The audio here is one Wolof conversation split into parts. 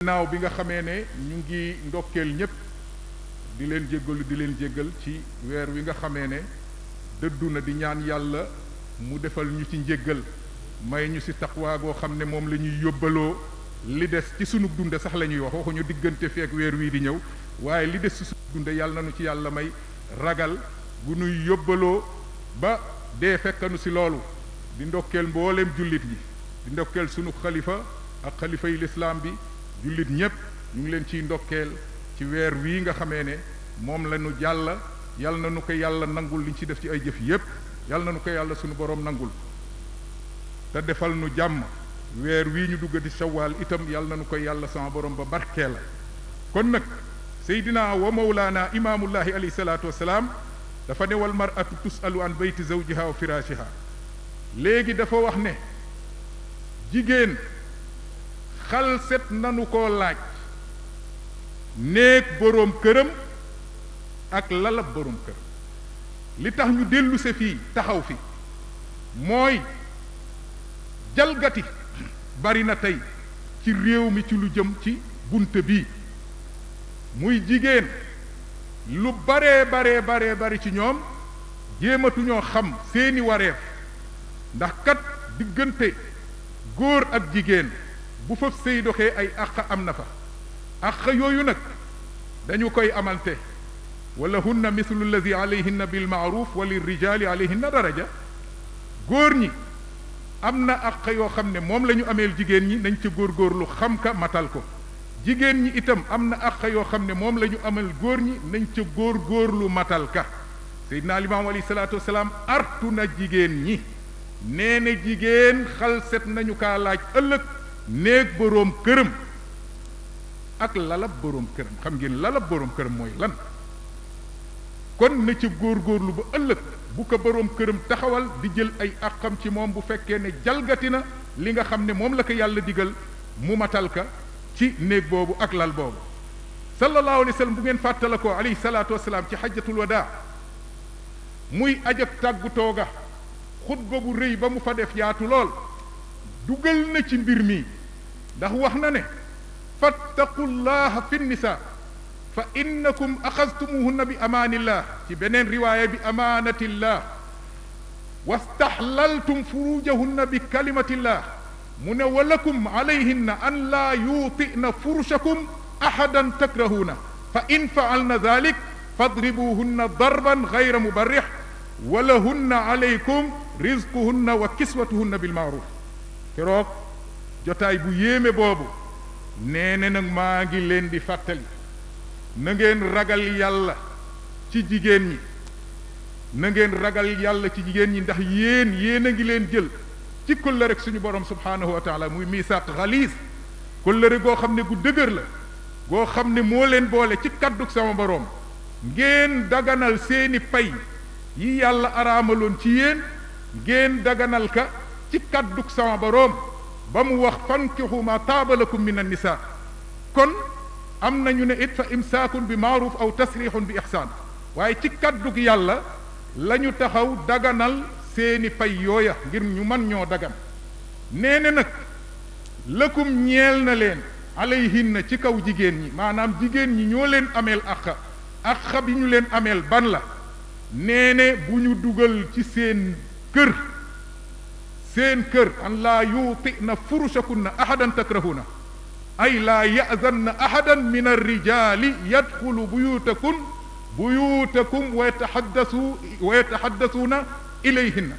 naaw bi nga xamee ne ñu ngi ndokkeel ñépp di leen jéggal ci weer wi nga xamee ne dëddu na di ñaan yàlla mu defal ñu ci njéggal may ñu ci taqwa goo xam ne moom la ñuy yóbbaloo li des ci sunu dunde sax la ñuy wax waxuñu diggante feek weer wii di ñëw waaye li des ci sunu dunde yàlla nañu ci yàlla may ragal bu nuy yóbbaloo ba dee fekkanu ci loolu di ndokkeel mbooleem jullit yi di ndokkeel sunu xalifa ak xalifa yi lislaam bi jullit ñépp ñu ngi leen ciy ndokkeel ci weer wii nga xamee ne moom la ñu jàll yal na nu ko yàlla nangul liñ ci def ci ay jëf yépp yal na nu ko yàlla sunu boroom nangul te defal nu jàmm weer wii ñu dugg di sawaal itam yal na nu ko yàlla sama boroom ba barkee la kon nag seydina wa mawlaana imaamullahi alayhi salaatu wassalaam dafa ne wal mar'atu tusalu an bayti zawjiha wa firashiha léegi dafa wax ne jigéen xalset nanu koo laaj néeg boroom këram ak lalab boroom këram li tax ñu delluse fii taxaw fi mooy jalgati bari na tey ci réew mi ci lu jëm ci bunt bii muy jigéen lu bari ci ñoom jéematuñoo xam seeni wareef ndax kat diggante góor ak jigéen bu fa sëy doxee ay àq am na fa àq yooyu nag dañu koy amante wala hunna mislu allazi alayhinna bil ma'ruf wa lirrijali alayhinna daraja góor ñi am na àq yoo xam ne moom la ñu ameel jigéen ñi nañ ca góorgóorlu xam ka matal ko jigéen ñi itam am na àq yoo xam ne moom la ñu ameel góor ñi nañ ca góorgóorlu matal ka seydina limaam alayhi salaatu wasalaam artu na jigéen ñi nee na jigéen xalset nañu kaa laaj ëllëg néeg boroom këram ak lalab boroom këram xam ngeen lalab boroom këram mooy lan kon na ca góorgóorlu ba ëllëg bu ko boroom këram taxawal di jël ay àqam ci moom bu fekkee ne jalgati na li nga xam ne moom la ko yàlla digal mu matal ka ci néeg boobu ak lal boobu sallallahu alayhi wa sallam bu ngeen fàttala ko alayhi salaatu wasalaam ci xajjatul wadaa muy ajab tàggutoo ga xutba bu rëy ba mu fa def yaatu lool dugal na ci mbir mi ndax wax na ne fattaqullaha fi nisa fa innakum axastumuhunna bi amaanillah ci beneen riwaaya bi amaanatillah wastaxlaltum furujahunna bi kalimatillah mu ne walakum alayhinna an laa yuutina furushakum ahadan takrahuuna fa in faalna dalik fadribuhunna darban gayra mubarrix walahunna alaykum rizquhunna wa kiswatuhunna bil maaruf keroog jotaay bu yéeme boobu nee ne nag maa ngi leen di fàttali na ngeen ragal yàlla ci jigéen ñi na ngeen ragal yàlla ci jigéen ñi ndax yéen a ngi leen jël ci kóllëre suñu borom subhaanahu wa taala muy misaaq xaliis kóllëre goo xam ne gu dëgër la goo xam ne moo leen boole ci kaddug sama borom ngeen daganal seeni pay yi yàlla araamaloon ci yéen ngeen daganal ka ci kaddug sama boroom ba mu wax fankixu ma taaba lakum min annisa kon am nañu ne it fa imsaakun bi maaruf aw tasrixun bi ixsaan waaye ci kaddug yàlla la ñu taxaw daganal seeni pay yooya ngir ñu mën ñoo dagan nee ne nag lëkum ñeel na leen alayhinna ci kaw jigéen ñi maanaam jigéen ñi ñoo leen ameel àq bi ñu leen ameel ban la nee ne bu ñu dugal ci seen kër an laa yuutina furushakunna ahadan takrahuna ay laa yazanna ahadan min arrijaali yadxulu buyutakum wa yatahaddasuuna ilayhinna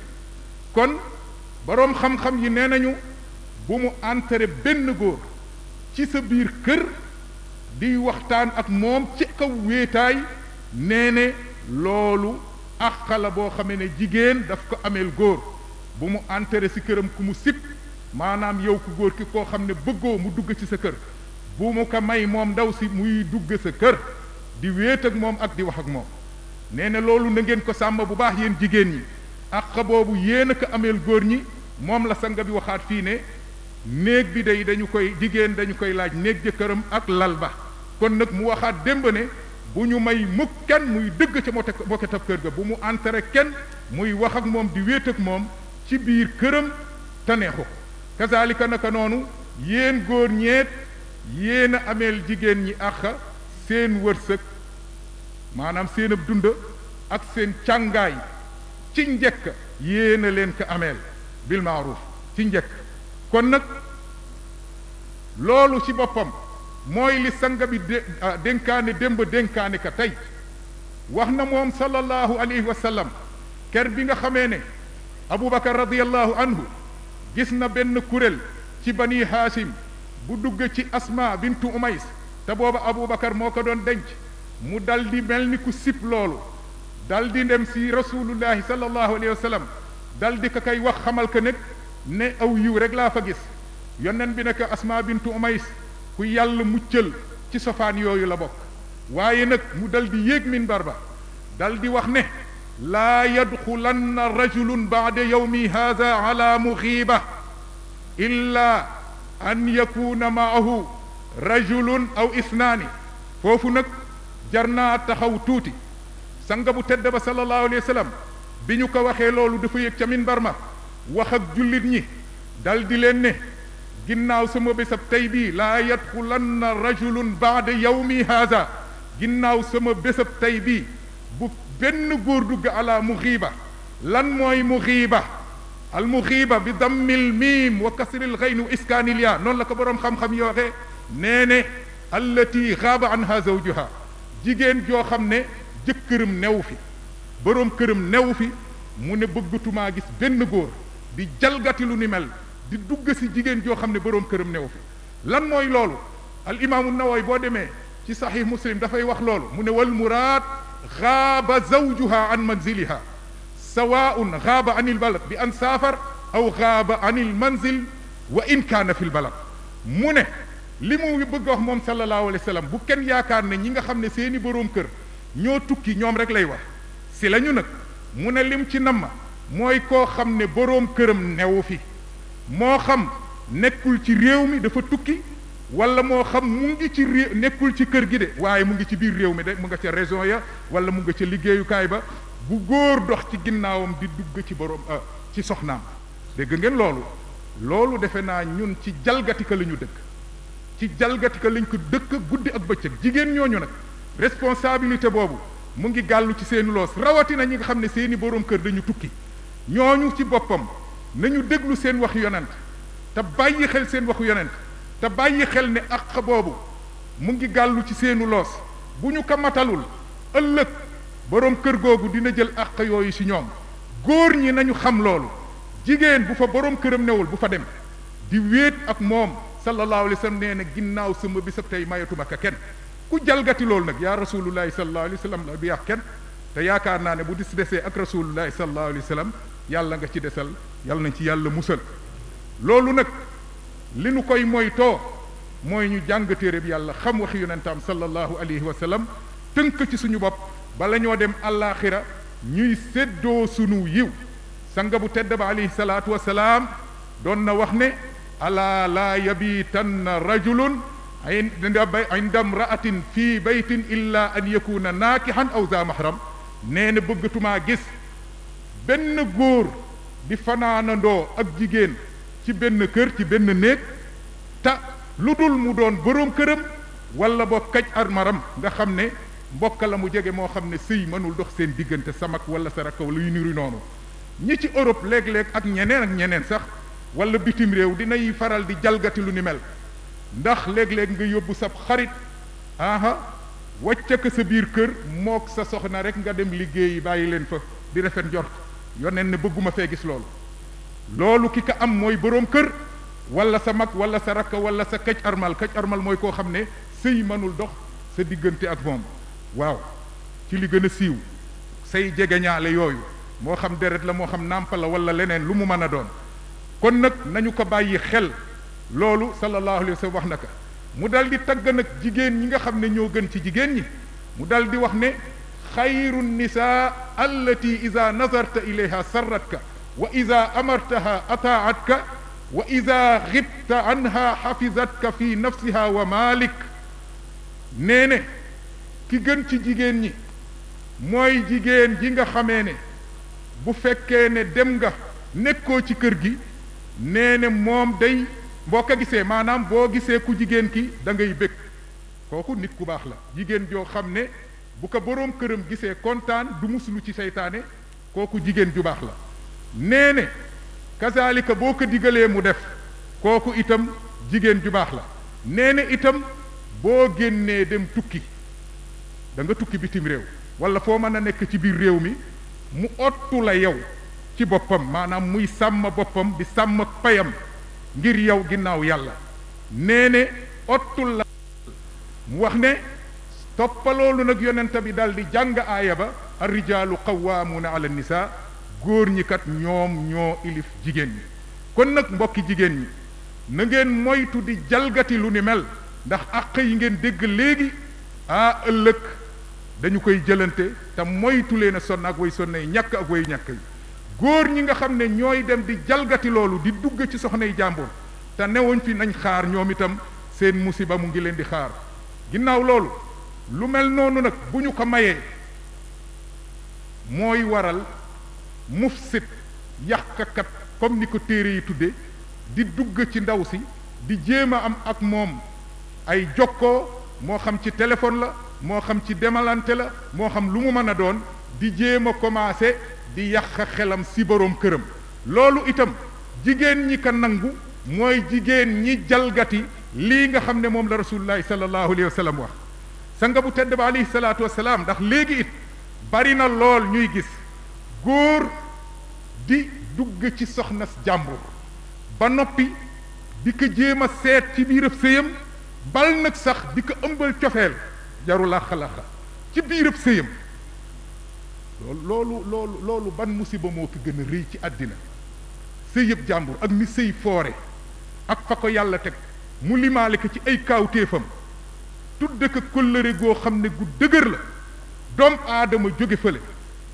kon boroom xam-xam yi nee nañu bu mu entere benn góor ci sa biir kër di waxtaan ak moom ci kaw wéetaay nee ne loolu àq la boo xamee ne jigéen daf ko ameel góor bu mu entere ci këram ku mu sib maanaam yow ku góor ki koo xam ne bëggoo mu dugg ci sa kër bu mu ko may moom ndaw si muy dugg sa kër di wéet ak moom ak di wax ak moom nee na loolu na ngeen ko sàmm bu baax yéen jigéen ñi àq boobu yéen a ko ameel góor ñi moom la sanga bi waxaat fii ne néeg bi day dañu koy laaj néeg jëkkëram ak lal ba kon nag mu waxaat démb ne bu ñu may mukk kenn muy dëgg ca moketab kër ga bu mu entere kenn muy wax ak moom di wéet ak moom ci biir këram te neexu ko kazalika naka noonu yéen góor ñeet yéen a ameel jigéen ñi àq seen wërsëg maanaam seen ab dund ak seen càngaay ci njëkk yéen a leen ko ameel bil maaruf ci njëkk. kon nag loolu ci boppam mooy li sanga bi dénkaane démb dénkaane ka tey wax na moom sallallahu alayhi wa sallam ker bi nga xamee ne Aboubacar radiyallahu anhu gis na benn kuréel ci bani Haasim bu dugg ci Asma bintu Umays te booba Aboubacar moo ko doon denc mu dal di mel ni ku sip loolu dal di dem si rasulullahi sallallahu alayhi wa sallam dal di ko koy wax xamal ko nag ne aw yiw rek laa fa gis yonen bi ne ko Asma bintu Umays ku yàlla muccal ci sofaan yooyu la bokk waaye nag mu dal di yéeg minbar ba dal di wax ne laa yadxulanna rajulun baada yawmi haada ala muxiiba illa an yakuna maahu rajulun aw isnaani foofu nag jar naa taxaw tuuti sanga bu tedd ba sallallahu alayhi wa sallam bi ñu ko waxee loolu dafa yëg ca minbar ma wax ak jullit ñi dal di leen ne ginnaaw sama bésab tey bii laa yadxulanna rajulun baada yawmi haada ginnaaw sama bésab tey bii bu benn góor dugg ala muxiiba lan mooy muxiiba al muxiiba bi dammil miim wa kasril xayn wa iskaanil yaa noonu la ko boroom xam-xam yi waxee nee ne allati xaaba anha zawjuha jigéen joo xam ne jëkkëram new fi boroom këram new fi mu ne bëggatumaa gis benn góor di jalgati lu ni mel di dugg si jigéen joo xam ne boroom këram new fi lan mooy loolu al imaamu Nawawi boo demee ci saxiix Muslim dafay wax loolu mu ne wal muraad xaaba zawjuha an manziliha sawaun xaaba an il balad bi an saafar aw xaaba an il manzil wa in kaana fi l balad mu ne li mu bëgg wax moom sallallahu alayhi wa sallam bu kenn yaakaar ne ñi nga xam ne seeni boroom kër ñoo tukki ñoom rek lay wax si la ñu nag mu ne lim ci namma mooy koo xam ne boroom këram newu fi moo xam nekkul ci réew mi dafa tukki wala moo xam mu ngi ci réew nekkul ci kër gi de waaye mu ngi ci biir réew mi de mu nga ca région ya wala mu nga ca liggéeyukaay ba bu góor dox ci ginnaawam di dugg ci boroom ci soxnaam dégg ngeen loolu defe naa ñun ci jalgatika la ñu dëkk ci jalgatika lañ ko dëkk guddi ak bëccëg jigéen ñooñu nag responsabilité boobu mu ngi gàllu ci seeni loos rawatina ñi nga xam ne seeni boroom kër dañu tukki ñooñu ci boppam nañu déglu seen wax yonent te bàyyi xel seen waxu yonent te bàyyi xel ne àq boobu mu ngi gàllu ci seenu loos bu ñu ko matalul ëllëg boroom kër googu dina jël àq yooyu ci ñoom góor ñi nañu xam loolu jigéen bu fa boroom këram newul bu fa dem di wéet ak moom sallallahu alayhi wa sallam nee na ginnaaw sama bisab tey mayatuma ka kenn ku jalgati loolu nag yaa rasulullahi sallallahu alayhi wa sallam la du yàq kenn te yaakaar naa ne bu dis desee ak rasulullahi sallallahu alayhi wa sallam yàlla nga ci desal yàlla nañ ci yàlla musal loolu nag li nu koy moytoo mooy ñu jàng téere bi yàlla xam waxi yonentam sallallahu alayhi wa sallam tënk ci suñu bopp bala ñoo dem àllaaxira ñuy séddoo sunu yiw sanga bu tedd ba alayhi salaatu wa salaam doon na wax ne alaa laa yabiitanna rajulun inda mraatin fii baytin illa an yakuna naakihan aw za mahram nee na bëggatumaa gis benn góor di fanaanandoo ak jigéen ci benn kër ci benn néeg ta lu dul mu doon boroom këram wala boo kaj armaram nga xam ne mbokk la mu jege moo xam ne sëy mënul dox seen diggante samak wala saraka wala yu niru noonu ñi ci Europe léeg-léeg ak ñeneen sax wala bitim réew dinay faral di jalgati lu ni mel ndax léeg-léeg nga yóbbu sab xarit wàcce ko sa biir kër mook sa soxna rek nga dem liggéeyi bàyyi leen fa di rafet njort yoneen ne bëgguma fee gis loolu ki ka am mooy boroom kër wala sa mag wala sa rakka wala sa këj armal mooy koo xam ne sëy mënul dox sa diggante ak moom waaw ci li gën a siiw say jegeñaale yooyu moo xam deret la moo xam nàmpa la wala leneen lu mu mën a doon kon nag nañu ko bàyyi xel loolu sallallahu alayhi wa sallam wax na ko mu dal di tagg nag jigéen ñi nga xam ne ñoo gën ci jigéen ñi mu dal di wax ne xayru nisa allati ida nazarta ilayha sarratka wa ida amartaha ataatka wa ida xibta anha xafizatka fi nafsiha wa malik nee ne ki gën ci jigéen ñi mooy jigéen ji nga xamee ne bu fekkee ne dem nga nekkoo ci kër gi nee ne moom day boo ko gisee maanaam boo gisee ku jigéen ki da ngay bëgg kooku nit ku baax la jigéen joo xam ne bu ko boroom këram gisee kontaan du musulu ci seytaane kooku jigéen ju baax la nee ne kazalika boo ko digalee mu def kooku itam jigéen ju baax la nee ne itam boo génnee dem tukki da nga tukki bitim réew wala foo mën a nekk ci biir réew mi mu ottu la yow ci boppam maanaam muy sàmm boppam di sàmm payam ngir yow ginnaaw yàlla nee ne ottul la mu wax ne toppaloolu nag yonent bi dal di jàng aaya ba arrijaalu qawwaamuuna ala nisaa góor ñi kat ñoom ñoo ilif jigéen ñi kon nag mbokki jigéen ñi na ngeen moytu di jalgati lu ni mel ndax àq yi ngeen dégg léegi ëllëg dañu koy jëlante te moytu leen a sonn ak way sonn yi ñàkk ak way ñàkk yi góor ñi nga xam ne ñooy dem di jalgati loolu di dugg ci soxnay jàmbur te newuñ fi nañ xaar ñoom itam seen musiba mu ngi leen di xaar ginnaaw loolu lu mel noonu nag bu ñu ko mayee mooy waral mufsit yàqkat comme ni ko téere yi tudde di dugg ci ndaw si di jéem a am ak moom ay jokkoo moo xam ci téléphone la moo xam ci demalante la moo xam lu mu mën a doon di jéem a commencé di yàq xelam si boroom këram loolu itam jigéen ñi ka nangu mooy jigéen ñi jalgati lii nga xam ne moom la rasulullahi sallallahu alayhi wa sallam wax sanga bu tedd ba alayhi salaatu wasalaam ndax léegi it bari na lool ñuy gis góor di dugg ci soxna jàmbur ba noppi di ko jéem a seet ci biirab sëyam bal nag sax di ko ëmbal cofeel jaru làqa-làqa ci biirab sëyam loolu ban musiba moo ko gën a rëy ci àddina sëyëb jàmbur ak ni sëy foore ak fa ko yàlla teg mu limaale ko ci ay kaawteefam tudde ko kóllëre goo xam ne gu dëgër la doom aadama jóge fële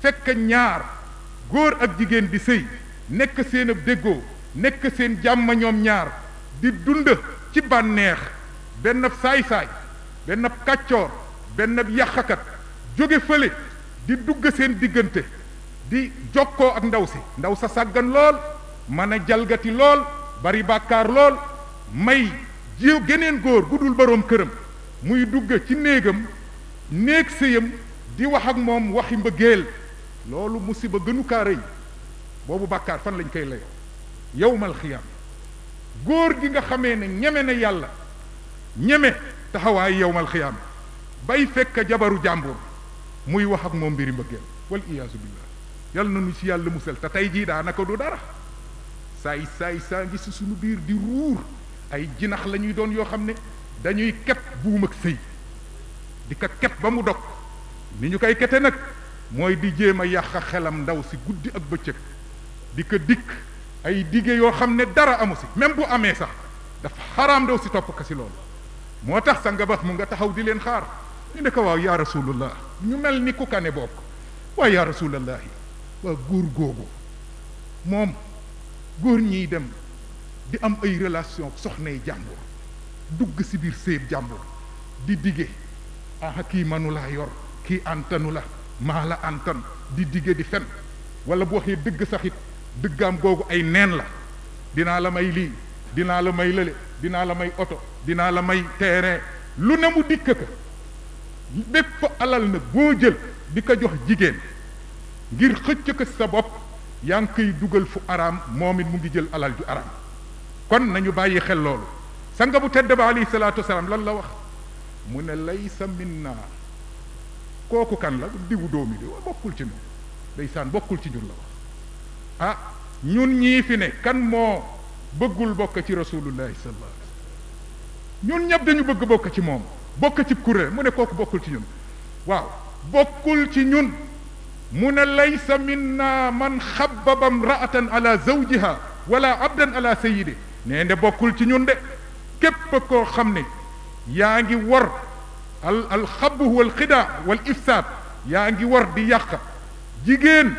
fekk ñaar góor ak jigéen di sëy nekk seen ab déggoo nekk seen jàmm ñoom ñaar di dund ci bànneex benn ab saay-saay benn ab kàccoor benn ab yàqakat jóge fële di dugg seen diggante di jokkoo ak ndaw si ndaw sa sàggan lool mën a jalgati lool bari bàkkaar lool may jiw geneen góor gu dul boroom këram muy dugg ci néegam néeg sëyam di wax ak moom waxi mbëggeel loolu musiba gënu kaa rëy boobu bàkkaar fan lañ koy layoo yawmal xiyaam góor gi nga xamee ne ñeme na yàlla ñeme taxawaay yawmal xiyaam bay fekk jabaru jàmbur muy wax ak moom mbiri mbëggeel wal iyaasu billah yàlla na nu ci yàlla musal te tey jii daanaka du dara saay saa ngi si suñu biir di ruur ay jinax la ñuy doon yoo xam ne dañuy ket buum ak sëy di ko ket ba mu dog ni ñu koy kete nag mooy di jéem a yàq xelam ndaw si guddi ak bëccëg di ko dikk ay dige yoo xam ne dara amu si même bu amee sax dafa xaraam ndaw si topp ko si loolu moo tax sa nga bax mu nga taxaw di leen xaar ñu ne ko waaw yaa rasulullah ñu mel ni ku kane bokk waaye yaa rasulallahi waa góor googu moom góor ñiy dem di am ay relation soxnay jàmbur dugg si biir séeb jàmbur di dige kii manu laa yor kii antanu la maa la antan di dige di fen wala bu waxee dëgg saxit dëggaam googu ay neen la dinaa la may lii dinaa la may lële dinaa la may oto dinaa la may terrain lu ne mu dikk ka bépp alal na boo jël di ko jox jigéen ngir xëcc ko sa bopp yaa ngi koy dugal fu araam moom it mu ngi jël alal ju araam kon nañu bàyyi xel loolu sanga bu tedd ba alayhi salaatu wasalaam lan la wax mu ne laysa minna kooku kan la diwu doomi di bokkul ci ñun ndeysaan bokkul ci ñun la wax ñun ñii fi ne kan moo bëggul bokk ci rasulullahi sallallahu alayhi wasallam ñun ñëpp dañu bëgg bokk ci moom bokk ci kuréel mu ne kooku bokkul ci ñun waaw bokkul ci ñun mu ne laysa minna man xabbaba imra'atan ala zawjiha wala abdan ala sayyidi nee nde bokkul ci ñun de képp koo xam ne yaa ngi war al xabb wal xidaa wal ifsaad yaa ngi war di yàq jigéen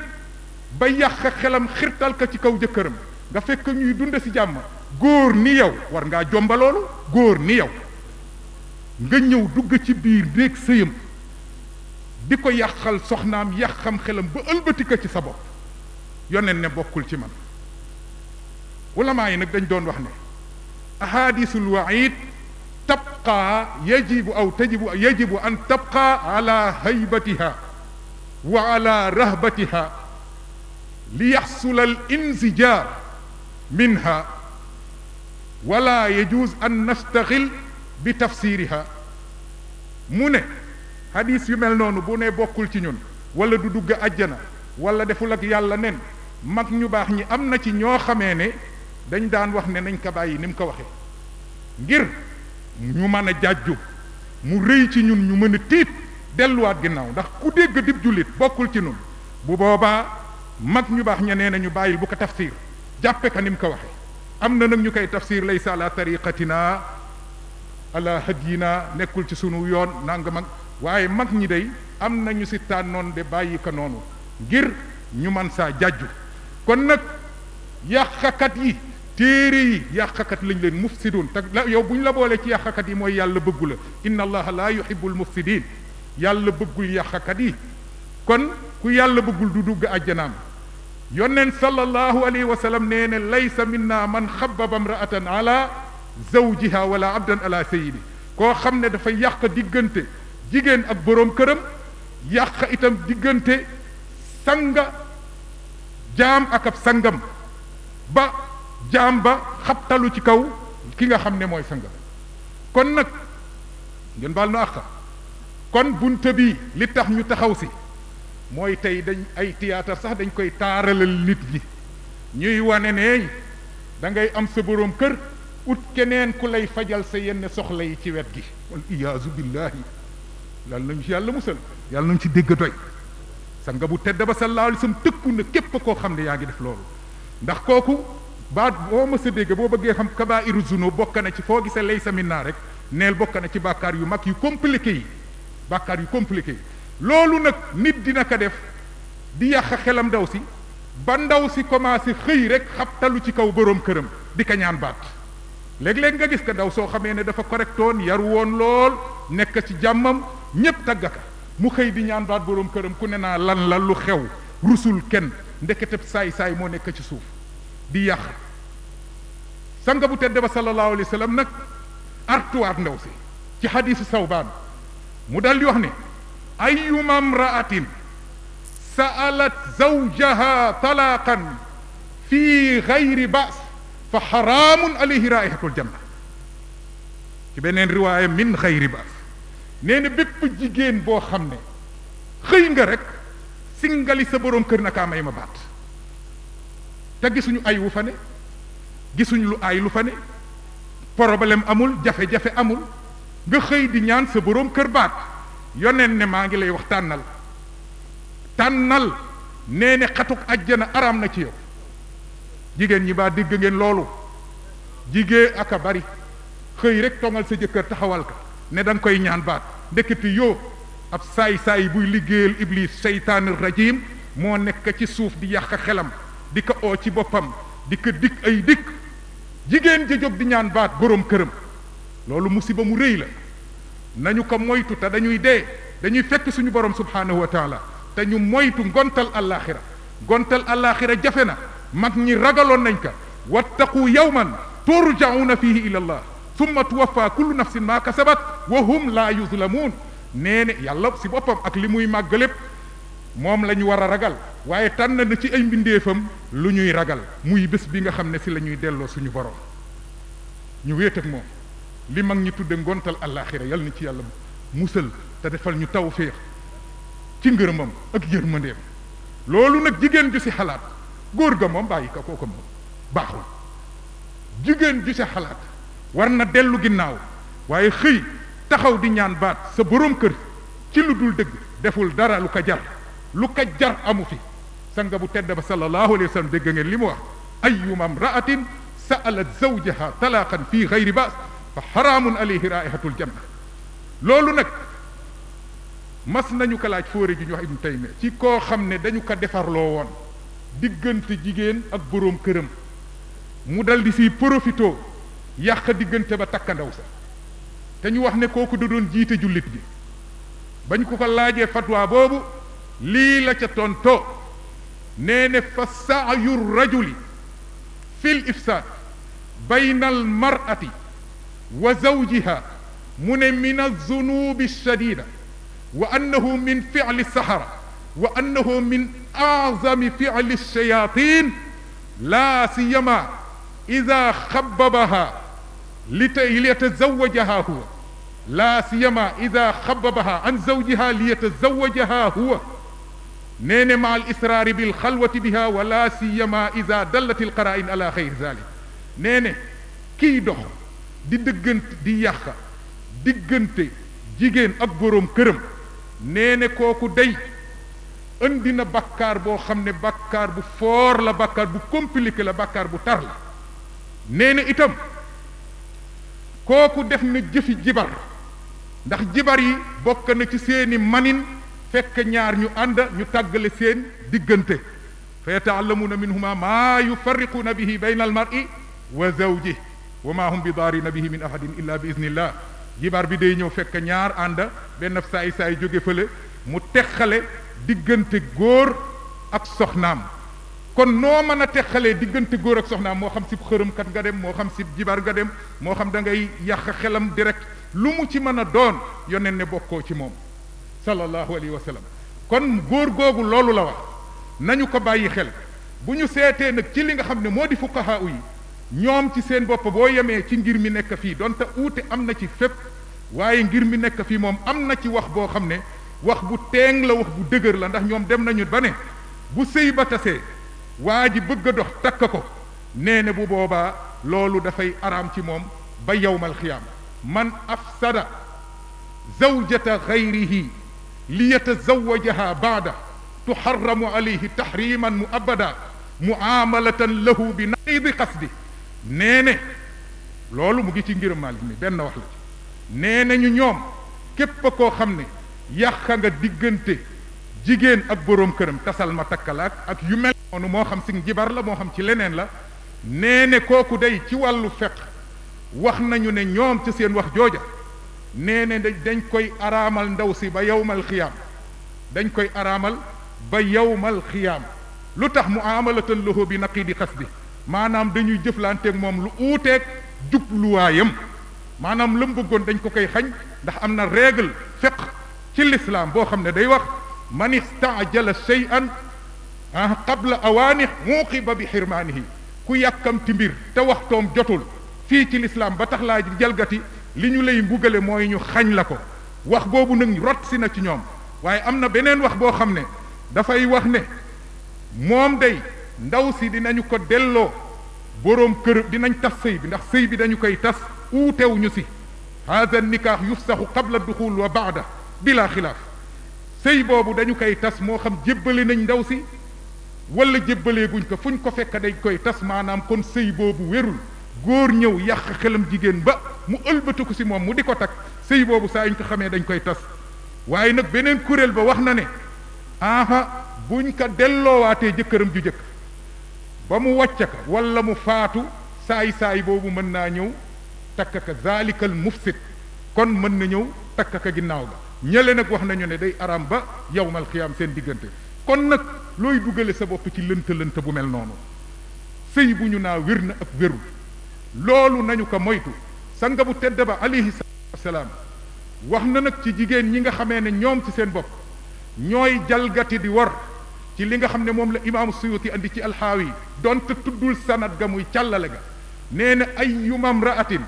ba yàq xelam xirtal ka ci kaw jëkkëram nga fekk ñuy dund ci jàmm góor ni yow war ngaa jomba loolu góor ni yow nga ñëw dugg ci biir néeg sëyam di ko yàqal soxnaam yàqam xelam ba ëlbati ko ci sa bopp yoneen ne bokkul ci man ulamaa yi nag dañ doon wax ne ahadisul waid tabqa yajibu an tabqa ala haybatiha wa ala rahbatiha li yaxsula al insijar minha wala yajuz an nastaxil bi tafsiriha mu ne hadis yu mel noonu bu ne bokkul ci ñun wala du dugg àjjana wala deful ak yàlla nen mag ñu baax ñi am na ci ñoo xamee ne dañ daan wax ne nañ ko bàyyi ni mu ko waxee ngir ñu mën a jàjju mu rëy ci ñun ñu mën a tiit delluwaat ginnaaw ndax ku dégg dib jullit bokkul ci ñun bu boobaa mag ñu baax ña nee na ñu bàyyil bu ko tafsir jàppe ka ni mu ko waxee am na nag ñu koy tafsir laysa ala tariqatina ala hadyina nekkul ci sunu yoon nanga mag waaye mag ñi day am na ñu si tànnoon de bàyyi ko noonu ngir ñu man saa jàjju kon nag yàqakat yi téere yi yàqakat lañ leen mufsidun te yow bu ñu la boolee ci yàqakat yi mooy yàlla bëggu la inna allaha la yuhibbul mufsidin yàlla bëggul yàqakat yi kon ku yàlla bëggul du dugg àjjanaam yonent sallallahu alayhi wa sallam nee ne laysa minna man xabbaba imra'atan ala zawjiha wala abdan ala sayyidi koo xam ne dafa yàq diggante jigéen ak boroom këram yàq itam diggante sanga jaam ak ab sangam ba jaam ba xabtalu ci kaw ki nga xam ne mooy sangam kon nag ngeen baal nu àq kon bunte bi li tax ñu taxaw si mooy tey dañ ay théâtre sax dañ koy taaralal nit ñi ñuy wane ne da ngay am sa boroom kër ut keneen ku lay fajal sa yenn soxla yi ci wet gi wal iyaazu billahi yàlla nañu ci yàlla musal yàlla nañu ci dégg doy sanga bu tedd ba sallallahu alayhi wasallam tëkku na képp koo xam ne yaa ngi def loolu ndax kooku baat boo ma sa dégg boo bëggee xam kabaa'iru zunub bokk na ci foo gisee laysa minna rek neel bokk na ci bàkkaar yu mag yu compliqué yi bàkkaar yu compliqué yi loolu nag nit dina ko def di yàq xelam ndaw si ba ndaw si commencé xëy rek xabtalu ci kaw boroom këram di ko ñaan baat léeg-léeg nga gis ko ndaw soo xamee ne dafa correctoon yaru woon lool nekk ci jàmmam ñépp taggaka mu xëy di ñaan baat boroom këram ku ne naa lan la lu xew rusul kenn ndeketeb saay-saay moo nekk ci suuf di yàq sanga bu tedd ba sallallahu alayhi wa sallam nag artuwaat ndaw si ci xadiisu Sawbaan mu dal di wax ne ayyuma imra'atin sa'alat zawjaha talaqan fi ghayri ba's fa xaraamun alayhi raihatul janna ci beneen riwaaya min ghayri ba's nee na bépp jigéen boo xam ne xëy nga rek singali sa boroom kër na kaa may ma baat te gisuñu ay wu fa ne gisuñu lu ay lu fa ne problème amul jafe-jafe amul nga xëy di ñaan sa boroom kër baat yoneen ne maa ngi lay wax tànnal nee ne xatuk ajjana araam na ci yow jigéen ñi baa dégg ngeen loolu jigéen aka bari xëy rek tongal sa jëkkër taxawal ka ne da nga koy ñaan baat ndekete yoo ab saay-saay buy liggéeyal iblis seytaanir rajim moo nekk ci suuf di yàq xelam di ko oo ci boppam di ko dikk ay dikk jigéen ja jóg di ñaan baat boroom këram loolu musiba mu rëy la nañu ko moytu te dañuy fekk suñu borom subhaanahu wa taala te ñu moytu ngontal allaaxira jafe na mag ñi ragaloon nañ ka wattaqu yawman turja'una fihi ila allah summa tuwaffa kullu nafsin ma kasabat wa hum la yuzlamun nee ne yàlla si boppam ak li muy màgg lépp moom la ñu war a ragal waaye tànn na ci ay mbindeefam lu ñuy ragal muy bés bi nga xam ne si la ñuy delloo suñu borom ñu wéet ak moom li mag ñi tudde ngontal àllaaxira yal na ci yàlla musal te defal ñu tawféex ci ngërëmam ak yërmandeem loolu nag jigéen ju si xalaat góor ga moom bàyyi ka kooku moom baaxul jigéen ju si xalaat war na dellu ginnaaw waaye xëy taxaw di ñaan baat sa boroom kër ci lu dul dëgg deful dara lu ko jar amu fi sanga bu tedd ba sallallahu alayhi wa sallam dégg ngeen li mu wax ayyuma imra'atin sa'alat zawjaha talaqan fi ghayri ba's fa xaraamun alayhi raihatul janna loolu nag mas nañu ko laaj fóore ji ñu wax Ibnu Taymiya ci koo xam ne dañu ko defarloo woon diggante jigéen ak boroom këram mu dal di siy profitoo yàq diggante ba takkandaw sa te ñu wax ne kooku da doon jiite jullit bi bañ ko laajee fatwa boobu lii la ca tontoo nee ne fa sa'yu rajuli fil ifsaad bayna almar'ati wa zawjiha mu ne min alzunubi alshadida wa annahu min fi'li sahara wa annahu min a'zami fi'li alshayatin la siyama idha khabbabaha liyatazawwajaha huwa la siyama idha khabbabaha an zawjiha liyatazawwajaha huwa neene ma al israari bil xalwati biha wa la siyama idha dallat al qara'in ala xayri zalik neene kiy dox di dëggante di yàq diggante jigéen ak boroom këram neene kooku day indi na bàkkaar boo xam ne bàkkaar bu foor la bàkkaar bu compliqué la bàkkaar bu tar la neene itam kooku def na jëfi jibar ndax jibar yi bokk na ci seeni manin fekk ñaar ñu ànd ñu tàggale seen diggante fa yata'allamuna minhuma maa yufarriquna bihi bayna almar'i wa zawjihi wa ma hum bi daarina bihi min ahadin illa bi iznillah jibar bi day ñëw fekk ñaar ànd benn saay saay jóge fële mu texale diggante góor ak soxnaam kon noo mën a texalee diggante góor ak soxnaam moo xam si xërëmkat nga dem moo xam si jibar nga dem moo xam da ngay yàq xelam direct lu mu ci mën a doon yoneen ne bokkoo ci moom sallallahu alayhi wa sallam kon góor googu loolu la wax nañu ko bàyyi xel bu ñu seetee nag ci li nga xam ne moo di fuqahaa yi ñoom ci seen bopp boo yemee ci ngir mi nekk fii donte uute am na ci fépp waaye ngir mi nekk fii moom am na ci wax boo xam ne wax bu teeng la wax bu dëgër la ndax ñoom dem nañu ba ne bu sëy ba tasee waa ji bëgg a dox takk ko nee ne bu boobaa loolu dafay araam ci moom ba yawmal xiyaama man afsada zawjata gayrihi li yatazawajaha baada tuxarramu alayhi tahriman muabada muamalatan lahu bi naqidi qasdi nee ne loolu mu ngi ci ngir Maalik mi benn wax la ci nee nañu ñoom képp koo xam ne yàq nga diggante jigéen ak boroom këram tasal ma takkalaak ak yu mel noonu moo xam si jibar la moo xam ci leneen la nee ne kooku day ci wàllu fiqh wax nañu ne ñoom ci seen wax jooja nee ne dañ koy araamal ndaw si ba yawmal xiyaam dañ koy araamal ba yawmal xiyaam lu tax muamalatan lahu bi naqidi qasdi maanaam dañuy jëflanteeg moom lu uuteeg jubluwaayam maanaam la mu bëggoon dañ ko koy xañ ndax am na règle fiqh ci l'islam boo xam ne day wax man istaajala shay'an qabla awaani muuqiba bi xirmaanihi ku yàkkamti mbir te waxtoom jotul fii ci l'islam ba tax laa jalgati li ñu lay mbugale mooy ñu xañ la ko wax boobu nag rot si na ci ñoom waaye am na beneen wax boo xam ne dafay wax ne moom day ndaw si dinañu ko delloo boroom kër dinañ tas sëy bi ndax sëy bi dañu koy tas uutewuñu si haada nikaax yufsaxu qabla duxul wa baada bila xilaaf sëy boobu dañu koy tas moo xam jébbale nañ ndaw si wala jébbalee guñ ko fuñ ko fekk dañ koy tas maanaam kon sëy boobu wérul góor ñëw yàq xelam jigéen ba mu ëlbatiku si moom mu di ko takk sëy boobu saa yuñ ko xamee dañ koy tas waaye nag beneen kuréel ba wax na ne aha buñ ko delloowaatee jëkkëram ju jëkk ba mu wàcc ka wala mu faatu saay boobu mën naa ñëw takk ka zalikal mufsid kon mën na ñëw takk ka ginnaaw ga ñële nag wax nañu ne day araam ba yawmal xiyaam seen diggante kon nag looy dugale sa bopp ci lënt bu mel noonu sëy bu ñu naa wér na ak wérul loolu nañu ko moytu sanga bu tedd ba alayhi salaam wax na nag ci jigéen ñi nga xamee ne ñoom ci seen bopp ñooy jalgati di war ci li nga xam ne moom la imaamu Suyuti andi ci alxaawi donte tuddul sanad ga muy càllale ga nee na ayyuma mra'atin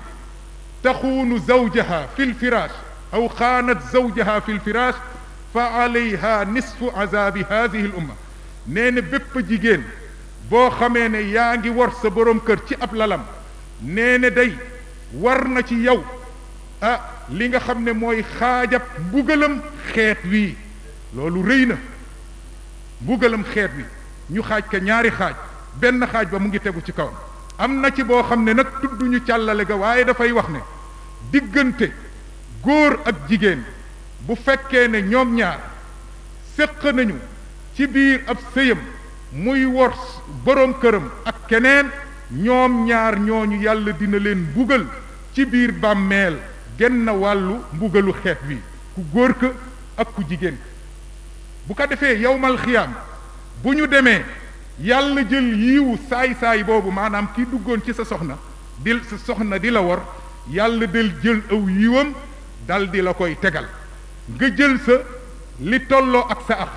taxuunu zawjaha fi lfiraash aw xaanat zawjaha fi lfiraash fa alayha nisfu azabi hadihi l umma nee na bépp jigéen boo xamee ne yaa ngi war sa boroom kër ci ab lalam nee na day war na ci yow li nga xam ne mooy xaajab mbugalam xeet wii loolu rëy na mbugalam xeet wi ñu xaaj ka ñaari xaaj benn xaaj ba mu ngi tegu ci kawam am na ci boo xam ne nag tudduñu càllale ga waaye dafay wax ne diggante góor ak jigéen bu fekkee ne ñoom ñaar séq nañu ci biir ab sëyam muy wor boroom këram ak keneen ñoom ñaar ñooñu yàlla dina leen mbugal ci biir bàmmeel genn wàllu mbugalu xeet wi ku góor ka ak ku jigéen ka bu ko defee yawmal xiyaam bu ñu demee yàlla jël yiiwu saay-saay boobu maanaam kii duggoon ci sa soxna sa soxna di la wor yàlla del jël aw yiwam dal di la koy tegal nga jël sa li tolloo ak sa ax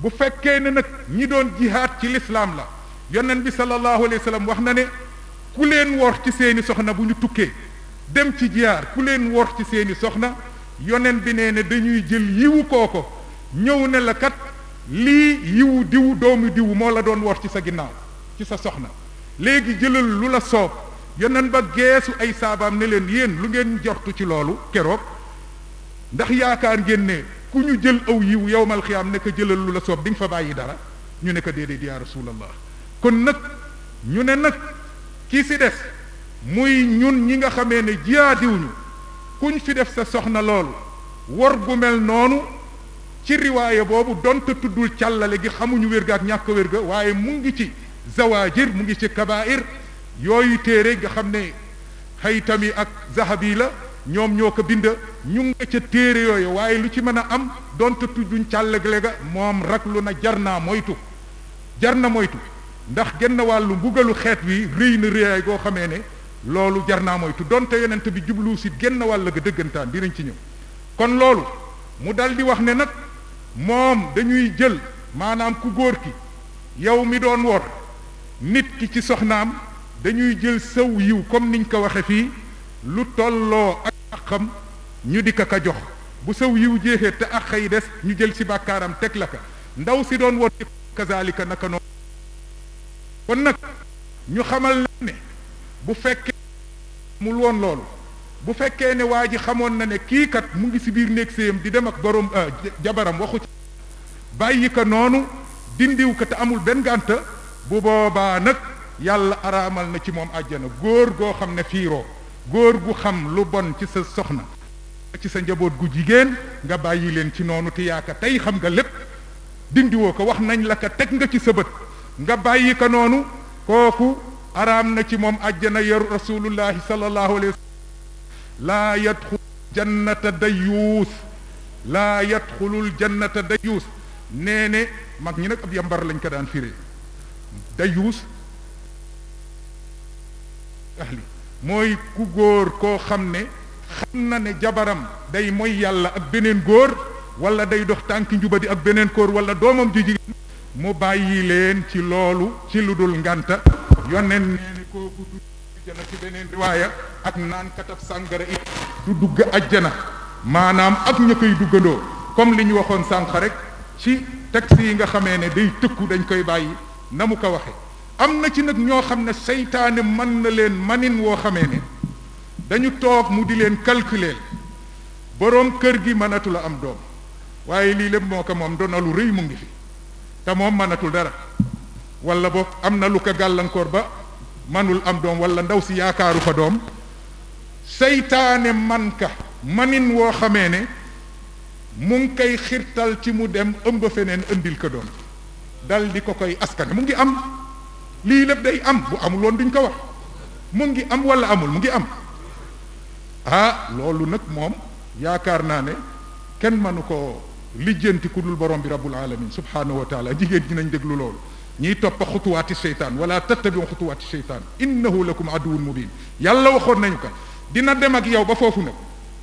bu fekkee ne nag ñi doon jihaad ci lislaam la yonent bi sallallahu alayhi wa sallam wax na ne ku leen wor ci seeni soxna bu ñu tukkee dem ci jihaad ku leen wor ci seeni soxna yonent bi nee ne dañuy jël yiwu kooko ñëw ne la kat lii yiwu diw doomu diw moo la doon wor ci sa ginnaaw ci sa soxna léegi jëlal lu la soob yonent ba geesu ay saabaam ne leen yéen lu ngeen jortu ci loolu keroog ndax yaakaar ngeen ne ku ñu jël aw yiw yowmal xiyaam ne ko jëlal lu la soob di nga fa bàyyi dara ñu ne ko déedéet yaa rasulallah kon nag ñu ne nag kii si des muy ñun ñi nga xamee ne jiyaadiwuñu kuñ fi def sa soxna loolu wor gu mel noonu ci riwaaya boobu donte tuddul càllale gi xamuñu wér ga ak ñàkk wér ga waaye mu ngi ci zawaajir mu ngi ci kabaa'ir yooyu téere nga xam ne Haytami ak Zahabi la ñoom ñoo ko bind ñu nga ca téere yooyu waaye lu ci mën a am donte tudduñ càllale ga moom raglu na jar na moytu ndax genn wàllu mbugalu xeet wi rëy na rëyaay goo xamee ne loolu jar naa moytu donte yonent bi jublu si genn wàll ga dëggantaan dinañ ci ñëw kon loolu mu dal di wax ne nag moom dañuy jël maanaam ku góor ki yow mi doon wor nit ki ci soxnaam dañuy jël saw yiw comme niñ ko waxe fii lu tolloo ak àqam ñu di ka jox bu saw yiw jeexee te àq yi des ñu jël si bàkkaaram teg la ka ndaw si doon wor kazalika naka noonu kon nag ñu xamal leen ne bu fekkee mul woon loolu bu fekkee ne waa ji xamoon na ne kii kat mu ngi si biir néeg séyam di dem ak borom jabaram waxu ci bàyyi ko noonu dindiw ko te amul benn gànta bu boobaa nag yàlla araamal na ci moom àjjana góor goo xam ne fiiroo góor gu xam lu bon ci sa soxna ci sa njaboot gu jigéen nga bàyyi leen ci noonu te yaaka tey xam nga lépp dindiwoo ko wax nañ la ko teg nga ci sa bët nga bàyyi ko noonu kooku araam na ci moom àjjana yaru rasulullahi sallallahu alayhi wa sallam laa yadxulu jannata dayuus laa yadxulul jannata dayuus nee ne mag ñi nag ab yambar lañ ko daan firee dayuus ahli mooy ku góor koo xam ne xam na ne jabaram day mooy yàlla ak beneen góor wala day dox tànki njubadi ak beneen góor wala doomam ji jigéen mu bàyyi leen ci loolu ci lu dul ngànta yoneen nee ne kooku du ajjana ci beneen riwaaya ak naan katab sàngara it du dugg ajjana maanaam ak ña koy duggandoo comme li ñu waxoon sànq rek ci texte yi nga xamee ne day tëkku dañ koy bàyyi na mu ko waxe am na ci nag ñoo xam ne seytaane mën na leen manin woo xamee ne dañu toog mu di leen calculer boroom kër gi mënatul a am doom waaye lii lépp moo ko moom doona lu rëy mu ngi fi te moom mënatul dara wala boog am na lu ko gàllankoor ba manul am doom wala ndaw si yaakaaru fa doom seytaane man ka manin woo xamee ne mu ngi koy xirtal ci mu dem ëmb feneen indil ko doom dal di ko koy askane mu ngi am lii lépp day am bu amul woon duñ ko wax mu ngi am wala amul mu ngi am ah loolu nag moom yaakaar naa ne kenn mënu ko lijjanti ku dul borom bi rabbul alamin subhanahu wa taala jigéen ñi nañ déglu loolu ñiy toppa xutuwaati seytaan wala tattabiu xutuwaati seytaan innahu lakum aduwwun mubin yàlla waxoon nañu ko dina dem ak yow ba foofu nag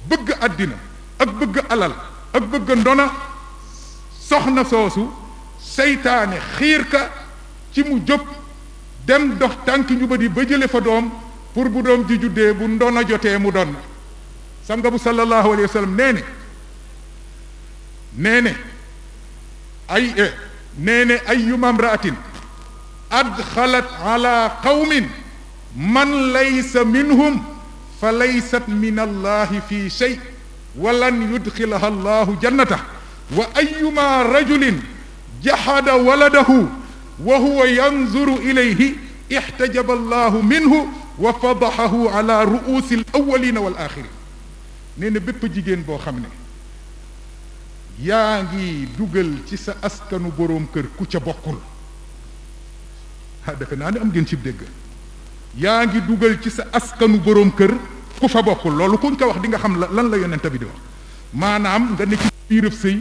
bëgg àddina ak bëgg alal ak bëgg ndona soxna soosu seytaane xiir ka ci mu jóg dem dox tànki njubadi ba jële fa doom pour bu doom ji juddee bu ndona jotee mu doon sanga bu sallallahu alayhi wa sallam nee ne ayyuma imra'atin adxalat ala qawmin man laysa minhum fa laysat min allahi fi shay walan yudxilaha allahu jannata wa ayyuma rajulin jahada waladahu wa huwa yanzuru ilayhi ihtajaba allahu minhu wa fadahahu ala ru'usi al awwalina wal axirin nee na bépp jigéen boo xam ne yaa ngi dugal ci sa askanu boroom kër ku ca bokkul defe naa ne am ngeen ci dégg yaa ngi dugal ci sa askanu boroom kër ku fa bokkul loolu kuñ ko wax di nga xam lan la yonent bi di wax maanaam nga ne ci biirëb sëy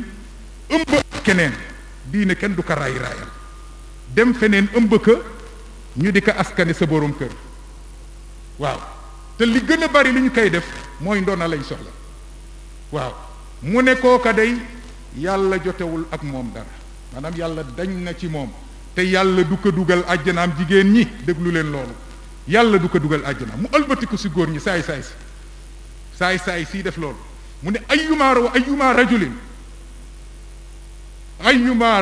ëmb keneen diine kenn du ko raayal dem feneen ëmb ka ñu di ko askane sa boroom kër waaw te li gën a bari li ñu koy def mooy ndona lañ soxla waaw mu ne kooka day yàlla jotewul ak moom dara maanaam yàlla dañ na ci moom te yàlla du ko dugal àjjanaam jigéen ñi déglu leen loolu yàlla du ko dugal àjjanaam mu ëlbatiku si góor ñi saay sii def loolu mu ne ayyuma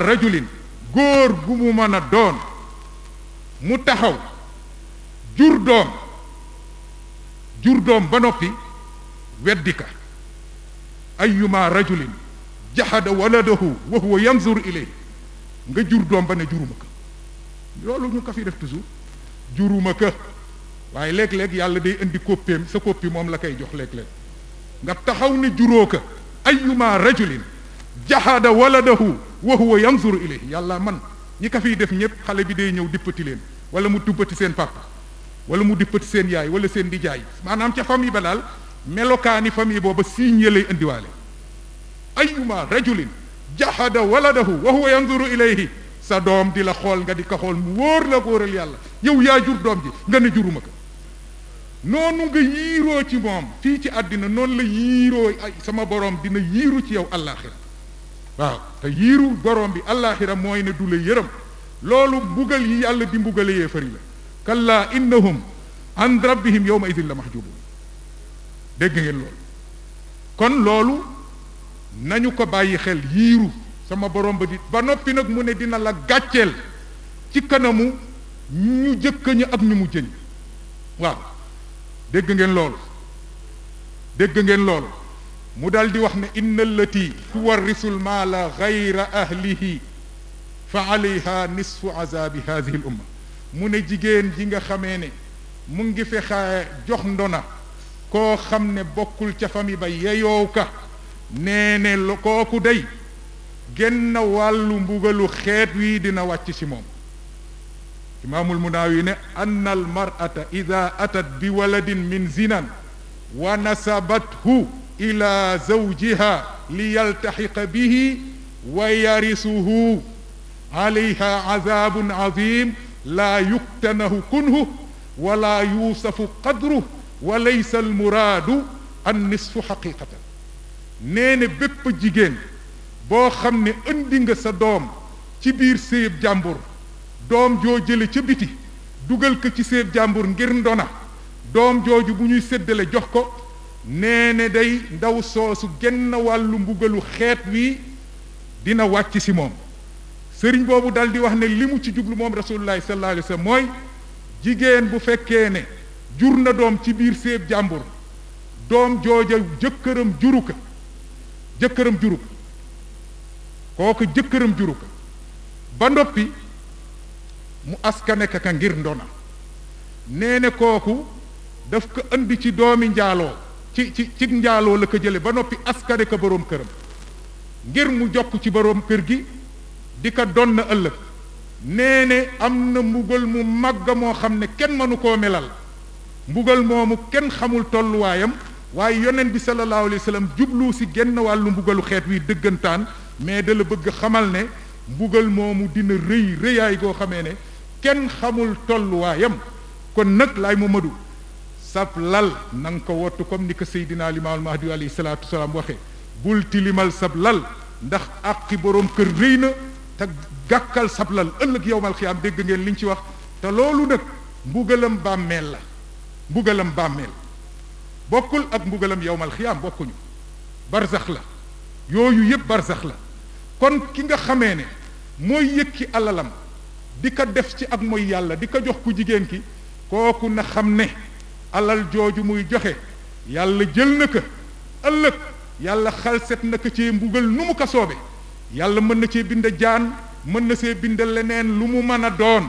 rajulin góor gu mu mën a doon mu taxaw jur doom ba noppi weddi ka ayyuma rajulin jahada waladahu wa huwa yanzur ilayhi nga jur doom ba ne juruma ka loolu ñu ko fi def toujours juruma ka waaye léeg-léeg yàlla day indi koppeem sa koppi moom la koy jox léeg-léeg nga taxaw ne juróo ka ayyuma rajulin jahada waladahu wa huwa yanzur ilayhi yàlla man ñi ko fiy def ñëpp xale bi day ñëw dippati leen wala mu duppati seen papa wala mu dippati seen yaay wala seen dijaay maanaam ca famille ba daal melokaani famille booba siiñ ya lay indiwaale ayyuma rajulin jahada waladahu wa huwa yanzuru ilayhi sa doom di la xool nga di ko xool mu wóor la góoral yàlla yow yaa jur doom ji nga ne juruma ko noonu nga yiiroo ci moom fii ci àddina noonu la yiiroo ay sama borom dina yiiru ci yow allaaxira waaw te yiiru borom bi allaaxira mooy ne du la yërëm loolu mbugal yi yàlla di mbugale yéefar yi la kallaa innahum an rabbihim yawma idin la mahjubun dégg ngeen loolu kon loolu nañu ko bàyyi xel yiiru sama borom ba di ba noppi nag mu ne dina la gàcceel ci kanamu ñu jëkk ñi ak ñu mu jëñ waaw dégg ngeen loolu mu dal di wax ne inna allati tuwarrisul maala gayra ahlihi fa alayha nisfu azabi hadihi l umma mu ne jigéen ji nga xamee ne mu ngi fexe jox ndona koo xam ne bokkul ca famille ba yeyoow ka nee ne kooku day genn wàllu mbugalu xeet wi dina wàcc ci moom imaamul Munaawi ne anna al mar'ata ida atat bi waladin min zinan wa nasabathu ila zawjiha li yaltaxiqa bihi wa yarisuhu alayha azabun azim laa yuktanahu kunhu wala yuusafu qadruhu wa laysa al muraadu an nisfu xaqiqatan nee ne bépp jigéen boo xam ne indi nga sa doom ci biir séyeb jàmbur doom joo jële ca biti dugal ko ci séyeb jàmbur ngir ndona doom jooju bu ñuy séddale jox ko nee ne day ndaw soosu genn wàllu mbugalu xeet wi dina wàcc ci moom sëriñ boobu dal di wax ne li mu ci jublu moom rasulullahi sallallahu alayhi wa sallam mooy jigéen bu fekkee ne jur na doom ci biir séyeb jàmbur doom jooja jëkkëram juru ko kooku jëkkëram juru ko ba noppi mu askane ka ngir ndona nee ne kooku daf ko andi ci doomi njaaloo ci njaaloo la ko jële ba noppi askane ka boroom këram ngir mu jokk ci boroom kër gi di ko donn na ëllëg nee ne am na mbugal mu màgg moo xam ne kenn mënu koo melal mbugal moomu kenn xamul tolluwaayam waaye yonent bi sallallahu alayhi wa sallam jublu si genn wàllu mbugalu xeet wi dëggantaan mais da la bëgg xamal ne mbugal moomu dina rëy rëyaay goo xamee ne kenn xamul tolluwaayam kon nag laay Mamadu sab lal na nga ko wottu comme ni ko Seydina Limaamul Mahdi alayhi salaatu wasalaam waxee bul tilimal sab lal ndax àqi boroom kër rëy na te gàkkal sab lal ëllëg yowmal xiyaam dégg ngeen liñ ci wax te loolu nag mbugalam bàmmeel la mbugalam bàmmeel bokkul ak mbugalam yowmal xiyaam bokkuñu barzax la yooyu yëpp barzax la kon ki nga xamee ne mooy yëkki alalam di ko def ci ak mooy yàlla di ko jox ku jigéen ki kooku na xam ne alal jooju muy joxe yàlla jël na ko ëllëg yàlla xalset na ko ci mbugal nu mu ko soobe yàlla mën na cee bind jaan mën na see bind leneen lu mu mën a doon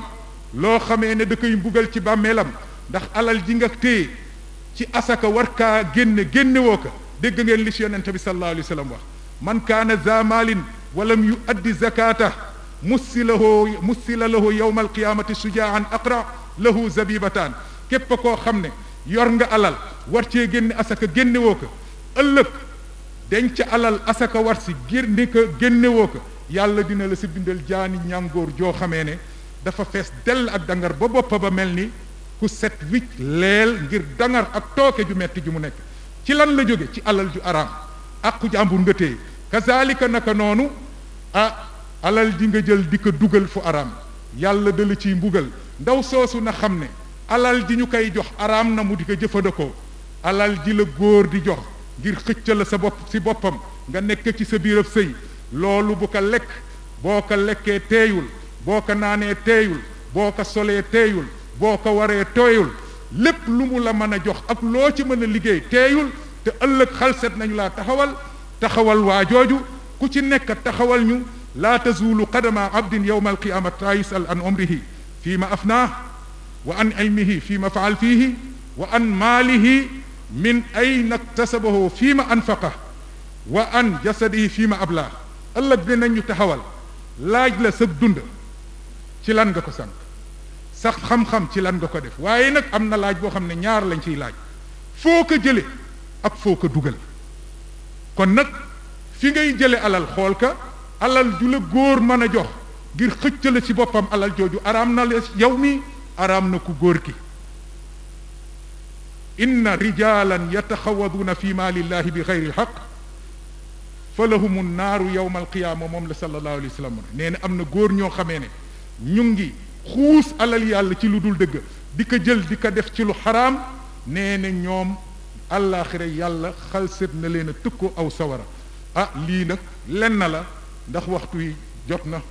loo xamee ne da koy mbugal ci bàmmeelam ndax alal ji nga téye ci asaka war kaa génnewoo ko dégg ngeen li ci yonente bi sallallahu alayhi wa sallam wax man kaana za maalin walam yu addi zakata mussila lahu yawma alqiyamati sujaan aqra lahu zabibataan képp koo xam ne yor nga alal war cee génne asaka génnewoo ko ëllëg denc alal asaka war si génnewoo ko yàlla dina la si bindal jaani ñàngoor joo xamee ne dafa fees dell ak dangar ba boppa ba mel ni ku set wicc leel ngir dangar ak tooke ju metti ju mu nekk ci lan la jóge ci alal ju araam aqu jàmbur nga téye kazalika naka noonu alal ji nga jël di ko dugal fu araam yàlla dala ciy mbugal ndaw soosu na xam ne alal ji ñu koy jox araam na mu di ko jëfandikoo alal ji la góor di jox ngir xëcca la sa bopp si boppam nga nekk ci sa biirab sëy loolu bu ko lekk boo ko lekkee teeyul boo ko naanee teeyul boo ko solee teeyul boo ko waree tooyul lépp lu mu la mën a jox ak loo ci mën a liggéey teeyul te ëllëg xalset nañu laa taxawal waa jooju ku ci nekk taxawal ñu laa tazuulu qadama abdin yawma alqiyama ta yusal an umrihi fii ma afnaah wa an ilmihi fii ma faal fiihi wa an maalihi min ayna iktasabahu fii ma anfaqa wa an jasadihi fii ma ablaah ëllëg dinañu taxawal laaj la sa dund ci lan nga ko sànq sax xam-xam ci lan nga ko def waaye nag am na laaj boo xam ne ñaar lañ ciy laaj foo ko jële ak foo ko dugal kon nag fi ngay jële alal xool ka alal ju la góor mën a jox ngir xëccale ci boppam alal jooju araam na la yow mi araam na ku góor ki inna rijalan yataxawaduuna fi maalillahi bi xayri lxaq fa lahumu naaru yowma alqiyaama moom la sallallahu alayhi wa sallam nee na am na góor ñoo xamee ne ñu ngi xuus alal yàlla ci lu dul dëgg di ko jël di ko def ci lu xaraam nee na ñoom àllaaxira yàlla xalset na leen a tëkkoo aw sawara lii nag lenn la ndax waxtu yi jot na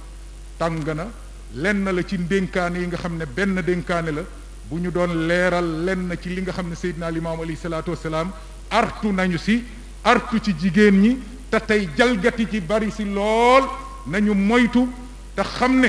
tàng na lenn la ci ndénkaane yi nga xam ne benn dénkaane la bu ñu doon leeral lenn ci li nga xam ne Seydina Limaamu alayhi salaatu wassalaam artu nañu si artu ci jigéen ñi te tey jalgati ci bari si lool nañu moytu te xam ne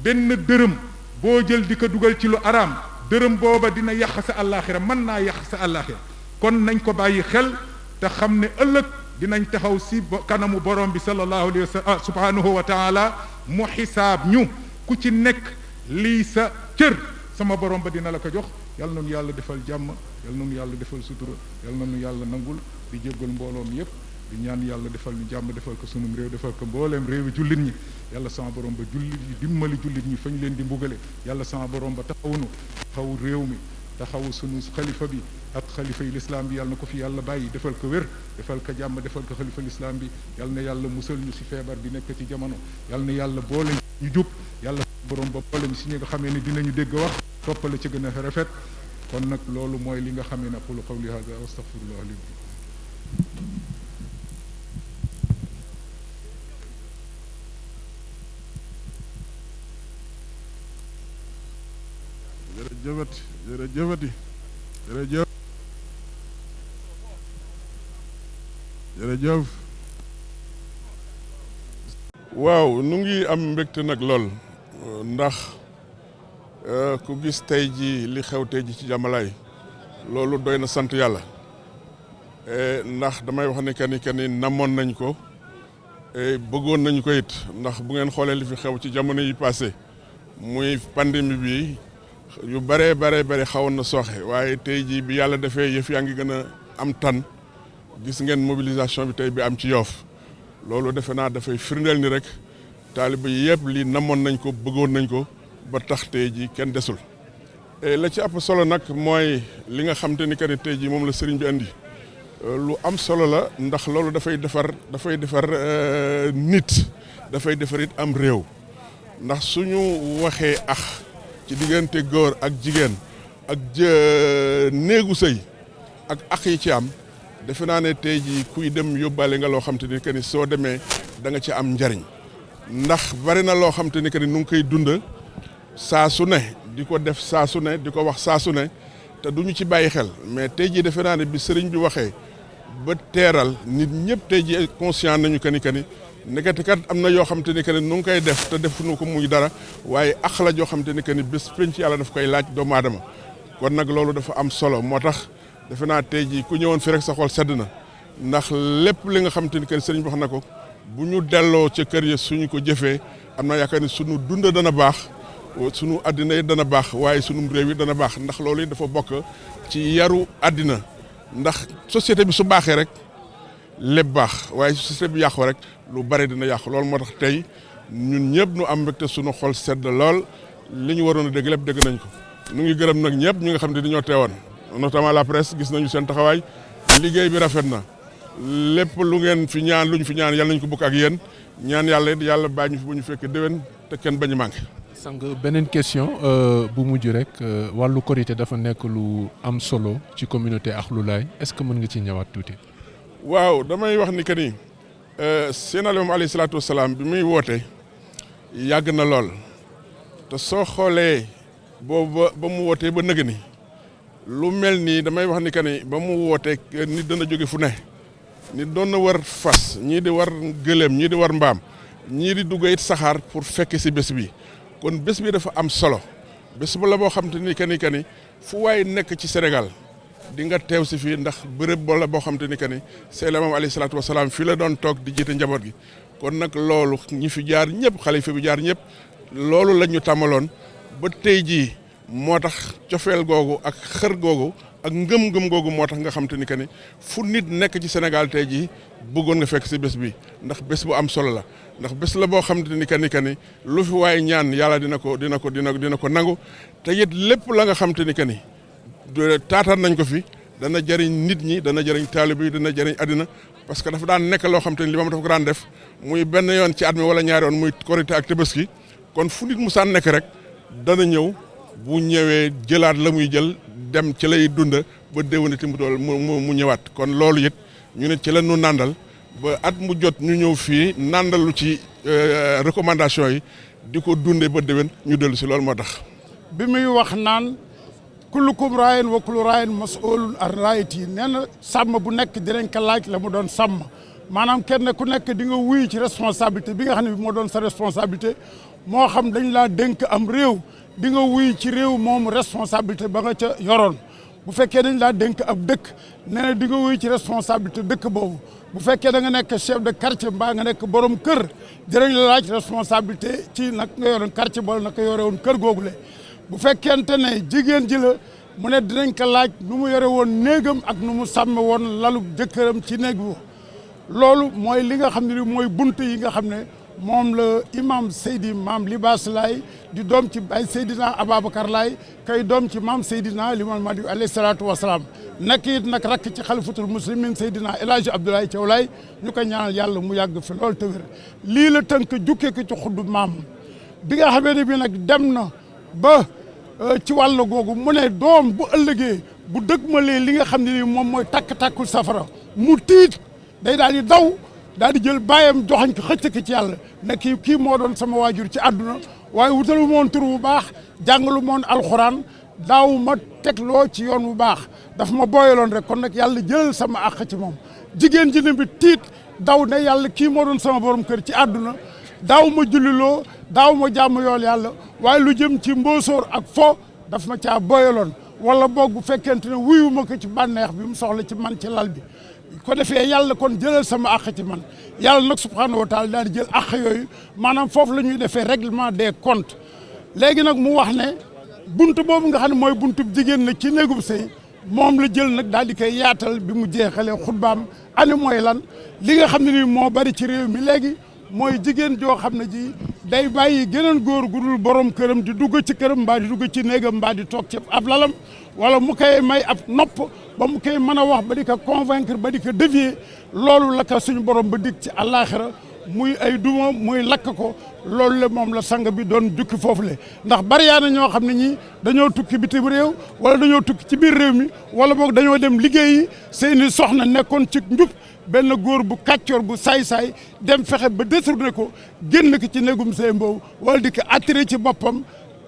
benn dërëm boo jël di ko dugal ci lu araam dërëm booba dina yàq sa àllaaxira mën naa yàq sa àllaaxira kon nañ ko bàyyi xel te xam ne ëllëg dinañ taxaw si kanamu borom bi sallallahu alayhi wa sallam subhanahu wa taala mu xisaab ñu ku ci nekk lii sa cër sama borom ba dina la ko jox yal na nu yàlla defal jàmm yal na nu yàlla defal sutura yal na nu yàlla nangul di jéggal mbooloom yépp di ñaan yàlla defal ñu jàmm defal ko sunum réew defal ko mbooleem réewi jullit ñi yàlla sama borom ba jullit ñi dimbali jullit ñi fañ leen di mbugale yàlla sama borom ba taxawunu taxaw réew mi taxaw sunu xalifa bi ak xalifa yi lislaam bi yàlla na ko fi yàlla bàyyi defal ko wér defal ko jàmm defal ko xalifa lislaam bi yàlla na yàlla musal ñu si feebar bi nekk ci jamono yàlla na yàlla boole ñu jub yàlla borom ba boole ñu si ñi nga xamee ne dinañu dégg wax toppale ci gën a rafet kon nag loolu mooy li nga xamee ne aqulu qawli hada wa astaghfirullah li jërëjëf waaw nu ngi am mbégte nag lool ndax ku gis tey ji li xew tey ji ci Jàmmalaay loolu doy na sant yàlla ndax damay wax ne que ni namoon nañ ko bëggoon nañ ko it ndax bu ngeen xoolee li fi xew ci jamono yi passé muy pandémie bi yu bare xawoon na sooxe waaye tey jii bi yàlla defee yëf yaa ngi gën a am tan gis ngeen mobilisation bi tey bi am ci Yoff loolu defe naa dafay firndeel ni rek taaliba yi yëpp lii namoon nañ ko bëggoon nañ ko ba tax tey jii kenn desul la ci ëpp solo nag mooy li nga xam te ni que ni tey jii moom la sëriñ bi andi lu am solo la ndax loolu dafay defar nit dafay defar it am réew ndax suñu waxee ci diggante góor ak jigéen ak néegu sëy ak yi ci am defe naa ne tey jii kuy dem yóbbaale nga loo xam te ni que ni soo demee da nga ci am njariñ ndax bari na loo xam te ni que ni nu ngi koy dund saa su ne di ko def saa su ne di ko wax saa su ne te du ñu ci bàyyi xel mais tey jii defe naa ne bi sëriñ bi waxee ba teeral nit ñëpp tey jii conscient nañu que ni nekkati kat am na yoo xam te ni que ni nu ngi koy def te defuñu ko muy dara waaye ak la joo xam te ni que ni bés penc yàlla daf koy laaj doomu aadama kon nag loolu dafa am solo moo tax defe naa tey jii ku ñëwoon fi rek sa xol sedd na ndax lépp li nga xam te ni que ni sëriñ bi wax na ko bu ñu delloo ca kër ya suñu ko jëfee am na yaakaar ni suñu dund dana baax suñu àddina yi dana baax waaye suñu réew yi dana baax ndax loolu yi dafa bokk ci yaru àddina ndax société bi su baaxee rek lépp baax waaye société bi yàqu rek lu bari dina yàqu loolu moo tax tey ñun ñëpp nu am mbégte suñu xol sedd lool li ñu waroon a dégg lépp dégg nañ ko ñu ngi gërëm nag ñëpp ñi nga xam ne dañoo teewoon notamment la presse gis nañu seen taxawaay liggéey bi rafet na lépp lu ngeen fi ñaan lu ñu fi ñaan yàlla nañu ko bokk ak yéen ñaan yàlla bàyyi ñu fi bu ñu fekkee déwén te kenn bañu manqué. sang beneen question bu mujj rek wàllu korité dafa nekk lu am solo ci communauté Ahlou Laye est-ce que mën nga ci ñëwaat tuuti. waaw damay wax ni que ni Seydina Limaamu alayhi salaatu wasalaam bi muy woote yàgg na lool te soo xoolee boobu ba mu wootee ba nëgë ni lu mel nii damay wax ni que ni ba mu wootee nit dana jóge fu ne nit doon na war fas ñii di war gëléem ñii di war mbaam ñii di dugg it saxaar pour fekk si bés bi kon bés bi dafa am solo bés bu la boo xam te ni que ni fu waay nekk ci Sénégal di nga teew si fii ndax bërëb la boo xam te ni que ni Seydina Limaamu alayhi salaatu wasalaam fii la doon toog di jiite njaboot gi kon nag loolu ñi fi jaar ñëpp xalifa bi jaar ñëpp loolu la ñu tàmmaloon ba tey jii moo tax cofeel googu ak xër googu ak ngëm-ngëm googu moo tax nga xam te ni que ni fu nit nekk ci Sénégal tey jii bëggoon nga fekk si bés bi ndax bés bu am solo la ndax bés la boo xam te ni que ni lu fi waaye ñaan yàlla dina ko nangu te it lépp la nga xam te ni que ni taataan nañ ko fi dana jëriñ nit ñi dana jëriñ taalibe yi dana jëriñ àddina parce que dafa daan nekk loo xam te ni Limaam dafa ko daan def muy benn yoon ci at mi wala ñaari yoon muy Korité ak Tabaski kon fu nit mu saan nekk rek dana ñëw bu ñëwee jëlaat la muy jël dem ci lay dund ba déwénati mu dool mu ñëwaat kon loolu it ñu ne ci la ñu nàndal ba at mu jot ñu ñëw fii nàndalu ci recommandation yi di ko dundee ba déwén ñu dellu si loolu moo tax. bi muy wax naan kullukum raayin wa kullu raayin mas'uulun an raayati nee na sàmm bu nekk dinañ ko laaj la mu doon sàmm maanaam kenn ku nekk di nga wuy ci responsabilité bi nga xam ne bi moo doon sa responsabilité moo xam dañ laa dénk am réew di nga wuy ci réew moom responsabilité ba nga ca yoroon bu fekkee dañ laa dénk ab dëkk nee na di nga wuy ci responsabilité dëkk boobu bu fekkee da nga nekk chef de quartier mbaa nga nekk borom kër dinañ la laaj responsabilité ci nag nga yoroon quartier bool naka yore woon kër googule bu fekkente ne jigéen ji la mu ne dinañ ko laaj nu mu yore woon néegam ak nu mu sàmme woon lalu jëkkëram ci néeg bi loolu mooy li nga xam ne mooy bunt yi nga xam ne moom la imam Seydi maam Libaas Laay di doom ci ay Seydina Ababacar Laay kay doom ci maam Seydina Limaamu Mahdi alayhi salaatu wasalaam nekk it nag rakk ci xalifatul muslimin Seydina El Hadji Abdoulaye Thiaw Laay ñu ko ñaanal yàlla mu yàgg fi loolu te wér lii la tënk jukkee ko ci xuddu maam bi nga xamee ne bi nag dem na ba ci wàll googu mu ne doom bu ëllëgee bu dëgmalee li nga xam ne ni moom mooy takk-takkul safara mu tiit day daal di daw daal di jël bàyyam joxañ ko xëcc ko ci yàlla ne kii moo doon sama waajur ci àdduna waaye wutalu moon tur bu baax jàngalu moon alxuraan daaw ma tegloo ci yoon bu baax daf ma booyaloon rek kon nag yàlla jëlal sama àq ci moom jigéen ji ne bi tiit daw ne yàlla kii moo doon sama borom kër ci àdduna daaw ma julliloo daaw ma jàmm yool yàlla waaye lu jëm ci mbóosóor ak fo daf ma caa boyaloon wala boog bu fekkente ne wuyu ma ko ci bànneex bi mu soxla ci man ci lal bi ko defee yàlla kon jëlal sama àq ci man yàlla nag subhanahu wa taala daal di jël àq yooyu maanaam foofu la ñuy defee règlement des comptes léegi nag mu wax ne buntu boobu nga xam ne mooy buntu jigéen nag ci néegub sëy moom la jël nag daal di koy yaatal bi mu jeexalee xutbaam ani mooy lan li nga xam ne ni moo bari ci réew mi léegi mooy jigéen joo xam ne ji day bàyyi geneen góor gu dul borom këram di dugg ci këram mbaa di dugg ci néegam mbaa di toog ci ab lalam wala mu koy may ab nopp ba mu koy mën a wax ba di ko convaincre ba di ko dévier loolu la ko suñu borom ba dig ci àllaaxira muy ay duma muy lakk ko loolu la moom la sang bi doon jukki foofu le ndax bari yaa na ñoo xam ne ñii dañoo tukki bitim réew wala dañoo tukki ci biir réew mi wala boog dañoo dem liggéeyi seeni soxna nekkoon ci njub benn góor bu kàccoor bu saay-saay dem fexe ba détourné ko génn ko ci néegum sëy mboobu wala di ko attiré ci boppam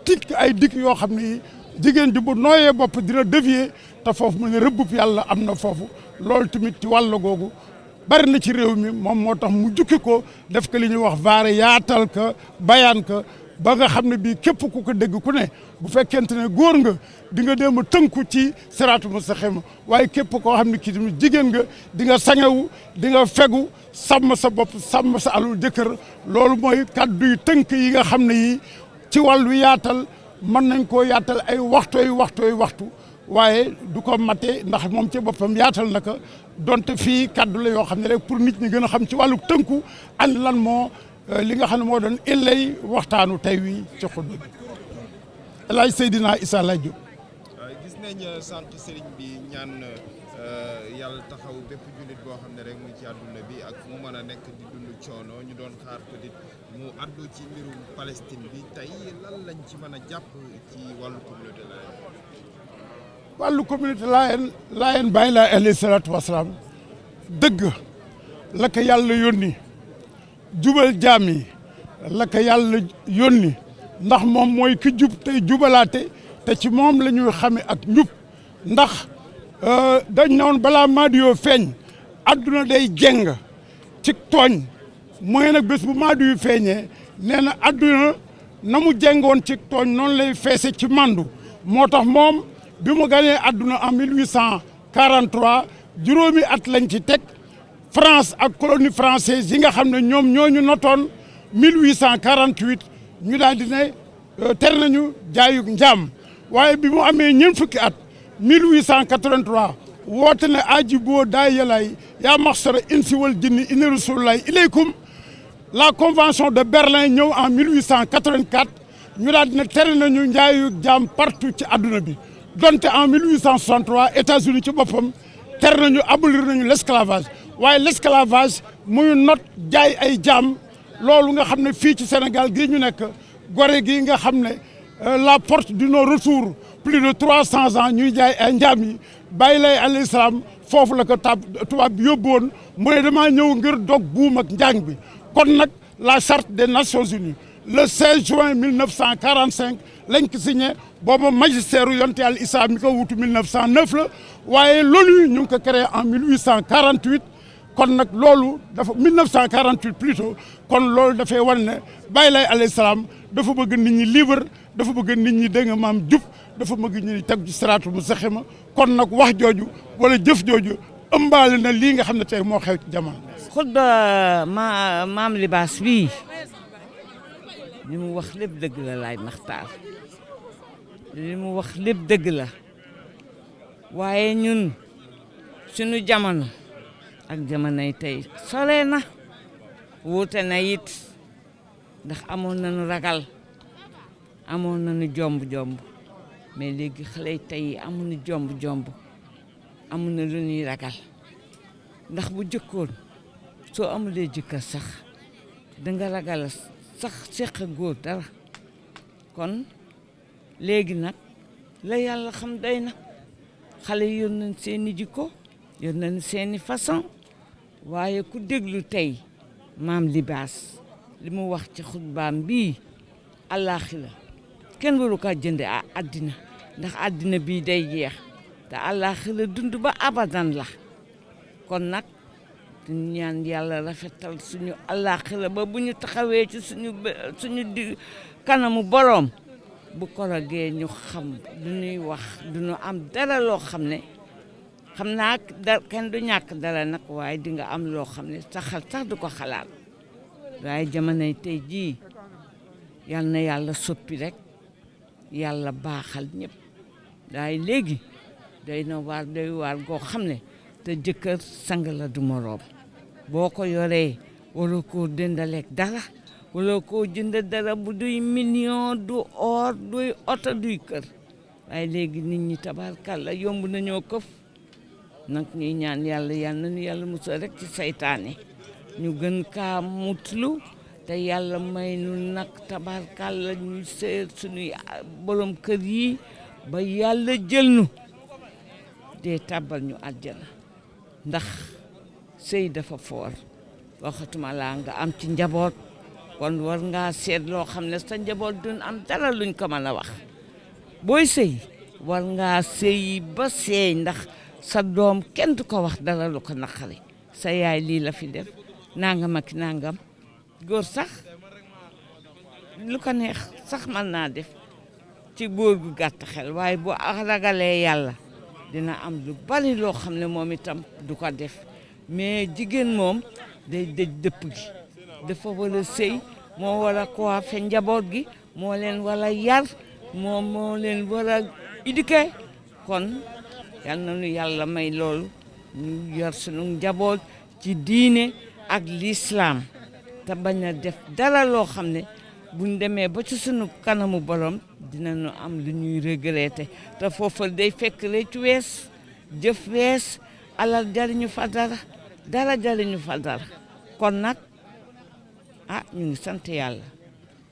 tik ay dik yoo xam ne jigéen ji bu nooyee bopp dina dévier te foofu mu ne rëbbub yàlla am na foofu loolu tamit ci wàll googu bari na ci réew mi moom moo tax mu jukki ko def ko li ñuy wax vaare yaatal ka bayaan ka ba nga xam ne bii képp ku ko dégg ku ne bu fekkente ne góor nga di nga dem a tënku ci siraatu mustaqima waaye képp koo xam ne kii tamit jigéen nga di nga sangewu di nga fegu sàmm sa bopp sàmm sa alul jëkkër loolu mooy kàddu yu tënk yi nga xam ne yi ci wàllu yaatal mën nañ koo yaatal ay waxtu waaye du ko mate ndax moom ci boppam yaatal na ko donte fii kàddu la yoo xam ne rek pour nit ñi gën a xam ci wàllu tënku an lan moo li nga xam ne moo doon illay waxtaanu tey wi ci xutba bi El Hadj Seydina Issa Laye Diop. gis nañ sànq sëriñ bi ñaan yàlla taxaw bépp jullit boo xam ne rek mu ci àdduna bi ak fu mu mën a nekk di dund coono ñu doon xaar peut-être mu àddu ci mbirum Palestine bi tey lan lañ ci mën a jàpp ci wàllu communauté Layène. wàllu communauté Layène Baye Laye alayhi salaatu wasalaam dëgg la ko yàlla yónni jubal jaam yi la ko yàlla yónni ndax moom mooy ki jub tey jubalaate te ci moom la ñuy xame ak njub ndax dañ ne woon balaa Maadiyo feeñ adduna day jeng ci tooñ mooy nag bés bu Maadiyo feeñee nee na adduna na mu jengoon ci tooñ noonu lay feese ci mandu moo tax moom bi mu ganee adduna en 1843 juróomi at lañ ci teg France ak colonie française yi nga xam ne ñoom ñooñu notoon 1848 ñu daal di ne ter nañu jaayug njaam waaye bi mu amee ñeent fukki at 1883 woote ne aji boo daay yalaay yaa maxsara insi wal jinni inni rasulullahi ilaykum la convention de Berlin ñëw en 1884 ñu daal di ne tere nañu njaayug jaam partout ci adduna bi donte en 1863 États-Unis ci boppam tere nañu abolir nañu l'esclavage waaye l'esclavage muy not jaay ay jaam loolu nga xam ne fii ci Sénégal gii ñu nekk Gorée gii nga xam ne la porte du non-retour plus de 300 ans ñuy jaay ay njaam yi Baye Laye alayhi salaam foofu la ko tubaab bi yóbbu woon mu ne damaa ñëw ngir dog buum ak njaang bi kon nag la charte des Nations Unies le 16 juin 1945 lañ ko signé booba magistère yonte Yàlla Issa mi ko wutu 1909 la waaye l'ONU ñu ngi ko créé en 1848 kon nag loolu dafa 1948 plutôt kon loolu dafay wan ne Baye Laye alayhi salaam dafa bëgg nit ñi libre dafa bëgg nit ñi dégg nga maam jub dafa bëgg ñu teg ci siraatul mustaqiim kon nag wax jooju wala jëf jooju ëmbaale na lii nga xam ne tey moo xew ci jamono. xutba maam libaas bii li mu wax lépp dëgg la Laay Maxtaar li mu wax lépp dëgg la waaye ñun suñu jamono ak jamonoy tey sore na wuute na it ndax amoon nañu ragal amoon nañu jomb-jomb mais léegi xale yi tey amuñu jomb-jomb amuñu lu ñuy ragal ndax bu jëkkoon soo amulee jëkkër sax danga ragal sax seq góor dara kon léegi nag la yàlla xam doy na xale yi yor nañ seeni jikko yor nañ seeni façon waaye ku déglu tey maam libaas li mu wax ci xutbaam bii àllaaxira kenn waru ko jënde àddina ndax àddina bii day jeex te àllaaxira dund ba abadan la kon nag duñu ñaan yàlla rafetal suñu àllaaxira ba bu ñu taxawee ci suñu di kanamu boroom bu korogee ñu xam lu ñuy wax du ñu am dara loo xam ne xam naa kenn du ñàkk dara nag waaye di nga am loo xam ne sax du ko xalaat waaye jamonoy tey jii yal na yàlla soppi rek yàlla baaxal ñëpp waaye léegi doy waar goo xam ne te jëkkër sang la du moroom boo ko yoree wala koo dëndaleeg dara wala koo jënd dara bu duy million du or duy oto duy kër waaye léegi nit ñi tabarkàlla yomb nañoo këf nag ñuy ñaan yàlla nañu yàlla musal rek ci saytaane ñu gën kaa mutlu te yàlla may nu nag tabarkàlla ñu seet suñuy borom kër yi ba yàlla jël nu dee tàbbal ñu àjjana ndax sëy dafa foor waxatuma laa nga am ci njaboot kon war ngaa seet loo xam ne sa njaboot duñ am dara luñ ko mën a wax booy sëy war ngaa sëy ba seey ndax sa doom kenn du ko wax dara lu ko naqari sa yaay lii la fi def nangam ak nangam góor sax lu ko neex sax mën naa def ci góor gu gàtt xel waaye bu ragalee yàlla dina am lu bari loo xam ne moom itam du ko def mais jigéen moom day dëj dëpp gi dafa war a sëy moo war a coiffer njaboot gi moo leen war a yar moo leen war a éduquer kon yal na nu yàlla may loolu ñu yor sunu njaboot ci diine ak l'islam te bañ a def dara loo xam ne buñ demee ba ci sunu kanamu borom dinañu am lu ñuy regretter te foofa day fekk réccu wees jëf wees alal jariñu fa dara jariñu fa dara kon nag ñu ngi sant yàlla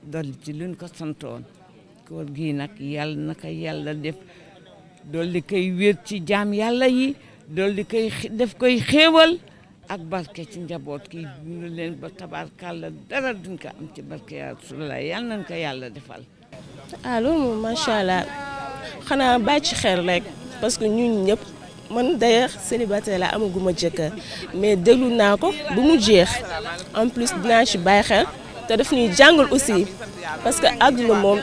dolli ci luñ ko santoon koor gii nag yàlla na ko yàlla def dolli koy wér ci jaam yàlla yi dolli koy def koy xéewal ak barke ci njaboot ki ñu leen ba tabaarkàlla dara duñ ko am ci barke ya Rasulullah yàlla nañ ko yàlla defal. loolu moom macha allah xanaa bàyyi ci xel rek parce que ñun ñëpp man d'ailleurs célibataire la amaguma jëkkër mais déglu naa ko bu mu jeex en plus dinaa ci bàyyi xel te daf ñuy jàngal aussi parce que àdduna moom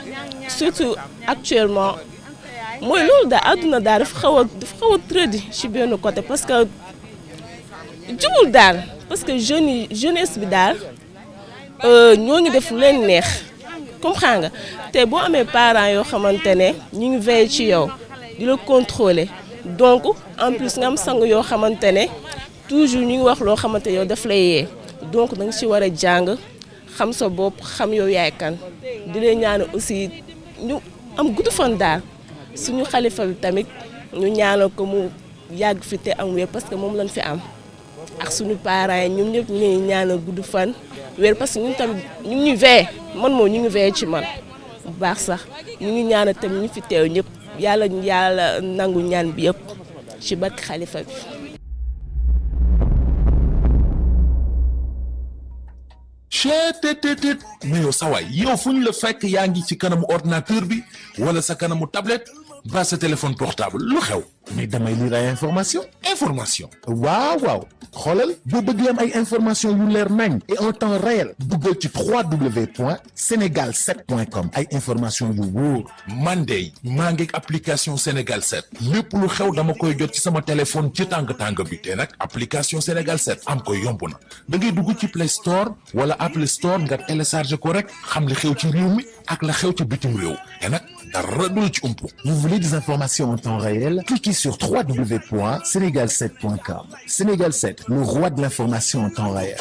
surtout actuellement mooy loolu daal àdduna daal dafa xaw a tradi ci benn côté parce que jubul daal parce que jeunesse bi daal ñoo ngi def lu leen neex comprends nga te boo amee parents yoo xamante ne ñu ngi veillé ci yow di la contrôler donc en plus nga am sang yoo xamante ne toujours ñu ngi wax loo xamante yow daf lay yee donc da nga ci war a jàng xam sa bopp xam yow yaay kan di leen ñaanal aussi ñu am gudd fan daal suñu xalifa bi tamit ñu ñaanal ko mu yàgg fi te am wér parce que moom lañ fi am ak suñu parents yi ñun ñëpp ñu ngi ñaanal gudd fan wér parce que ñun tamit ñu ngi veillé man moom ñu ngi veillé ci man bu baax sax ñu ngi ñaanal tamit ñu fi teew ñëpp yàlla nangu ñaan bi yëpp ci barke xalifa bi. cheetetetet mais yow sawaay yow fu ñu la fekk yaa ngi ci kanamu ordinateur bi wala sa kanamu tablette ba sa téléphone portable lu xew mais damay lire ay information waaw xoolal boo bëgg am ay information yu leer nañ et en temps réel duggal ci www.senegal7.com ay information yu wóor man de maa ngi application Sénégal 7 lépp lu xew dama koy jot ci sama téléphone ci tàng bi te nag application Sénégal 7 am ko yomb na da ngay dugg ci Play Store wala Apple Store nga télécharge ko rek xam li xew ci réew mi ak la xew ci bitim réew te nag dara du la ci umpu. Vous voulez des informations en temps réel? Cliquez sur www.senegal7.com. Sénégal 7, le roi de l'information en temps réel.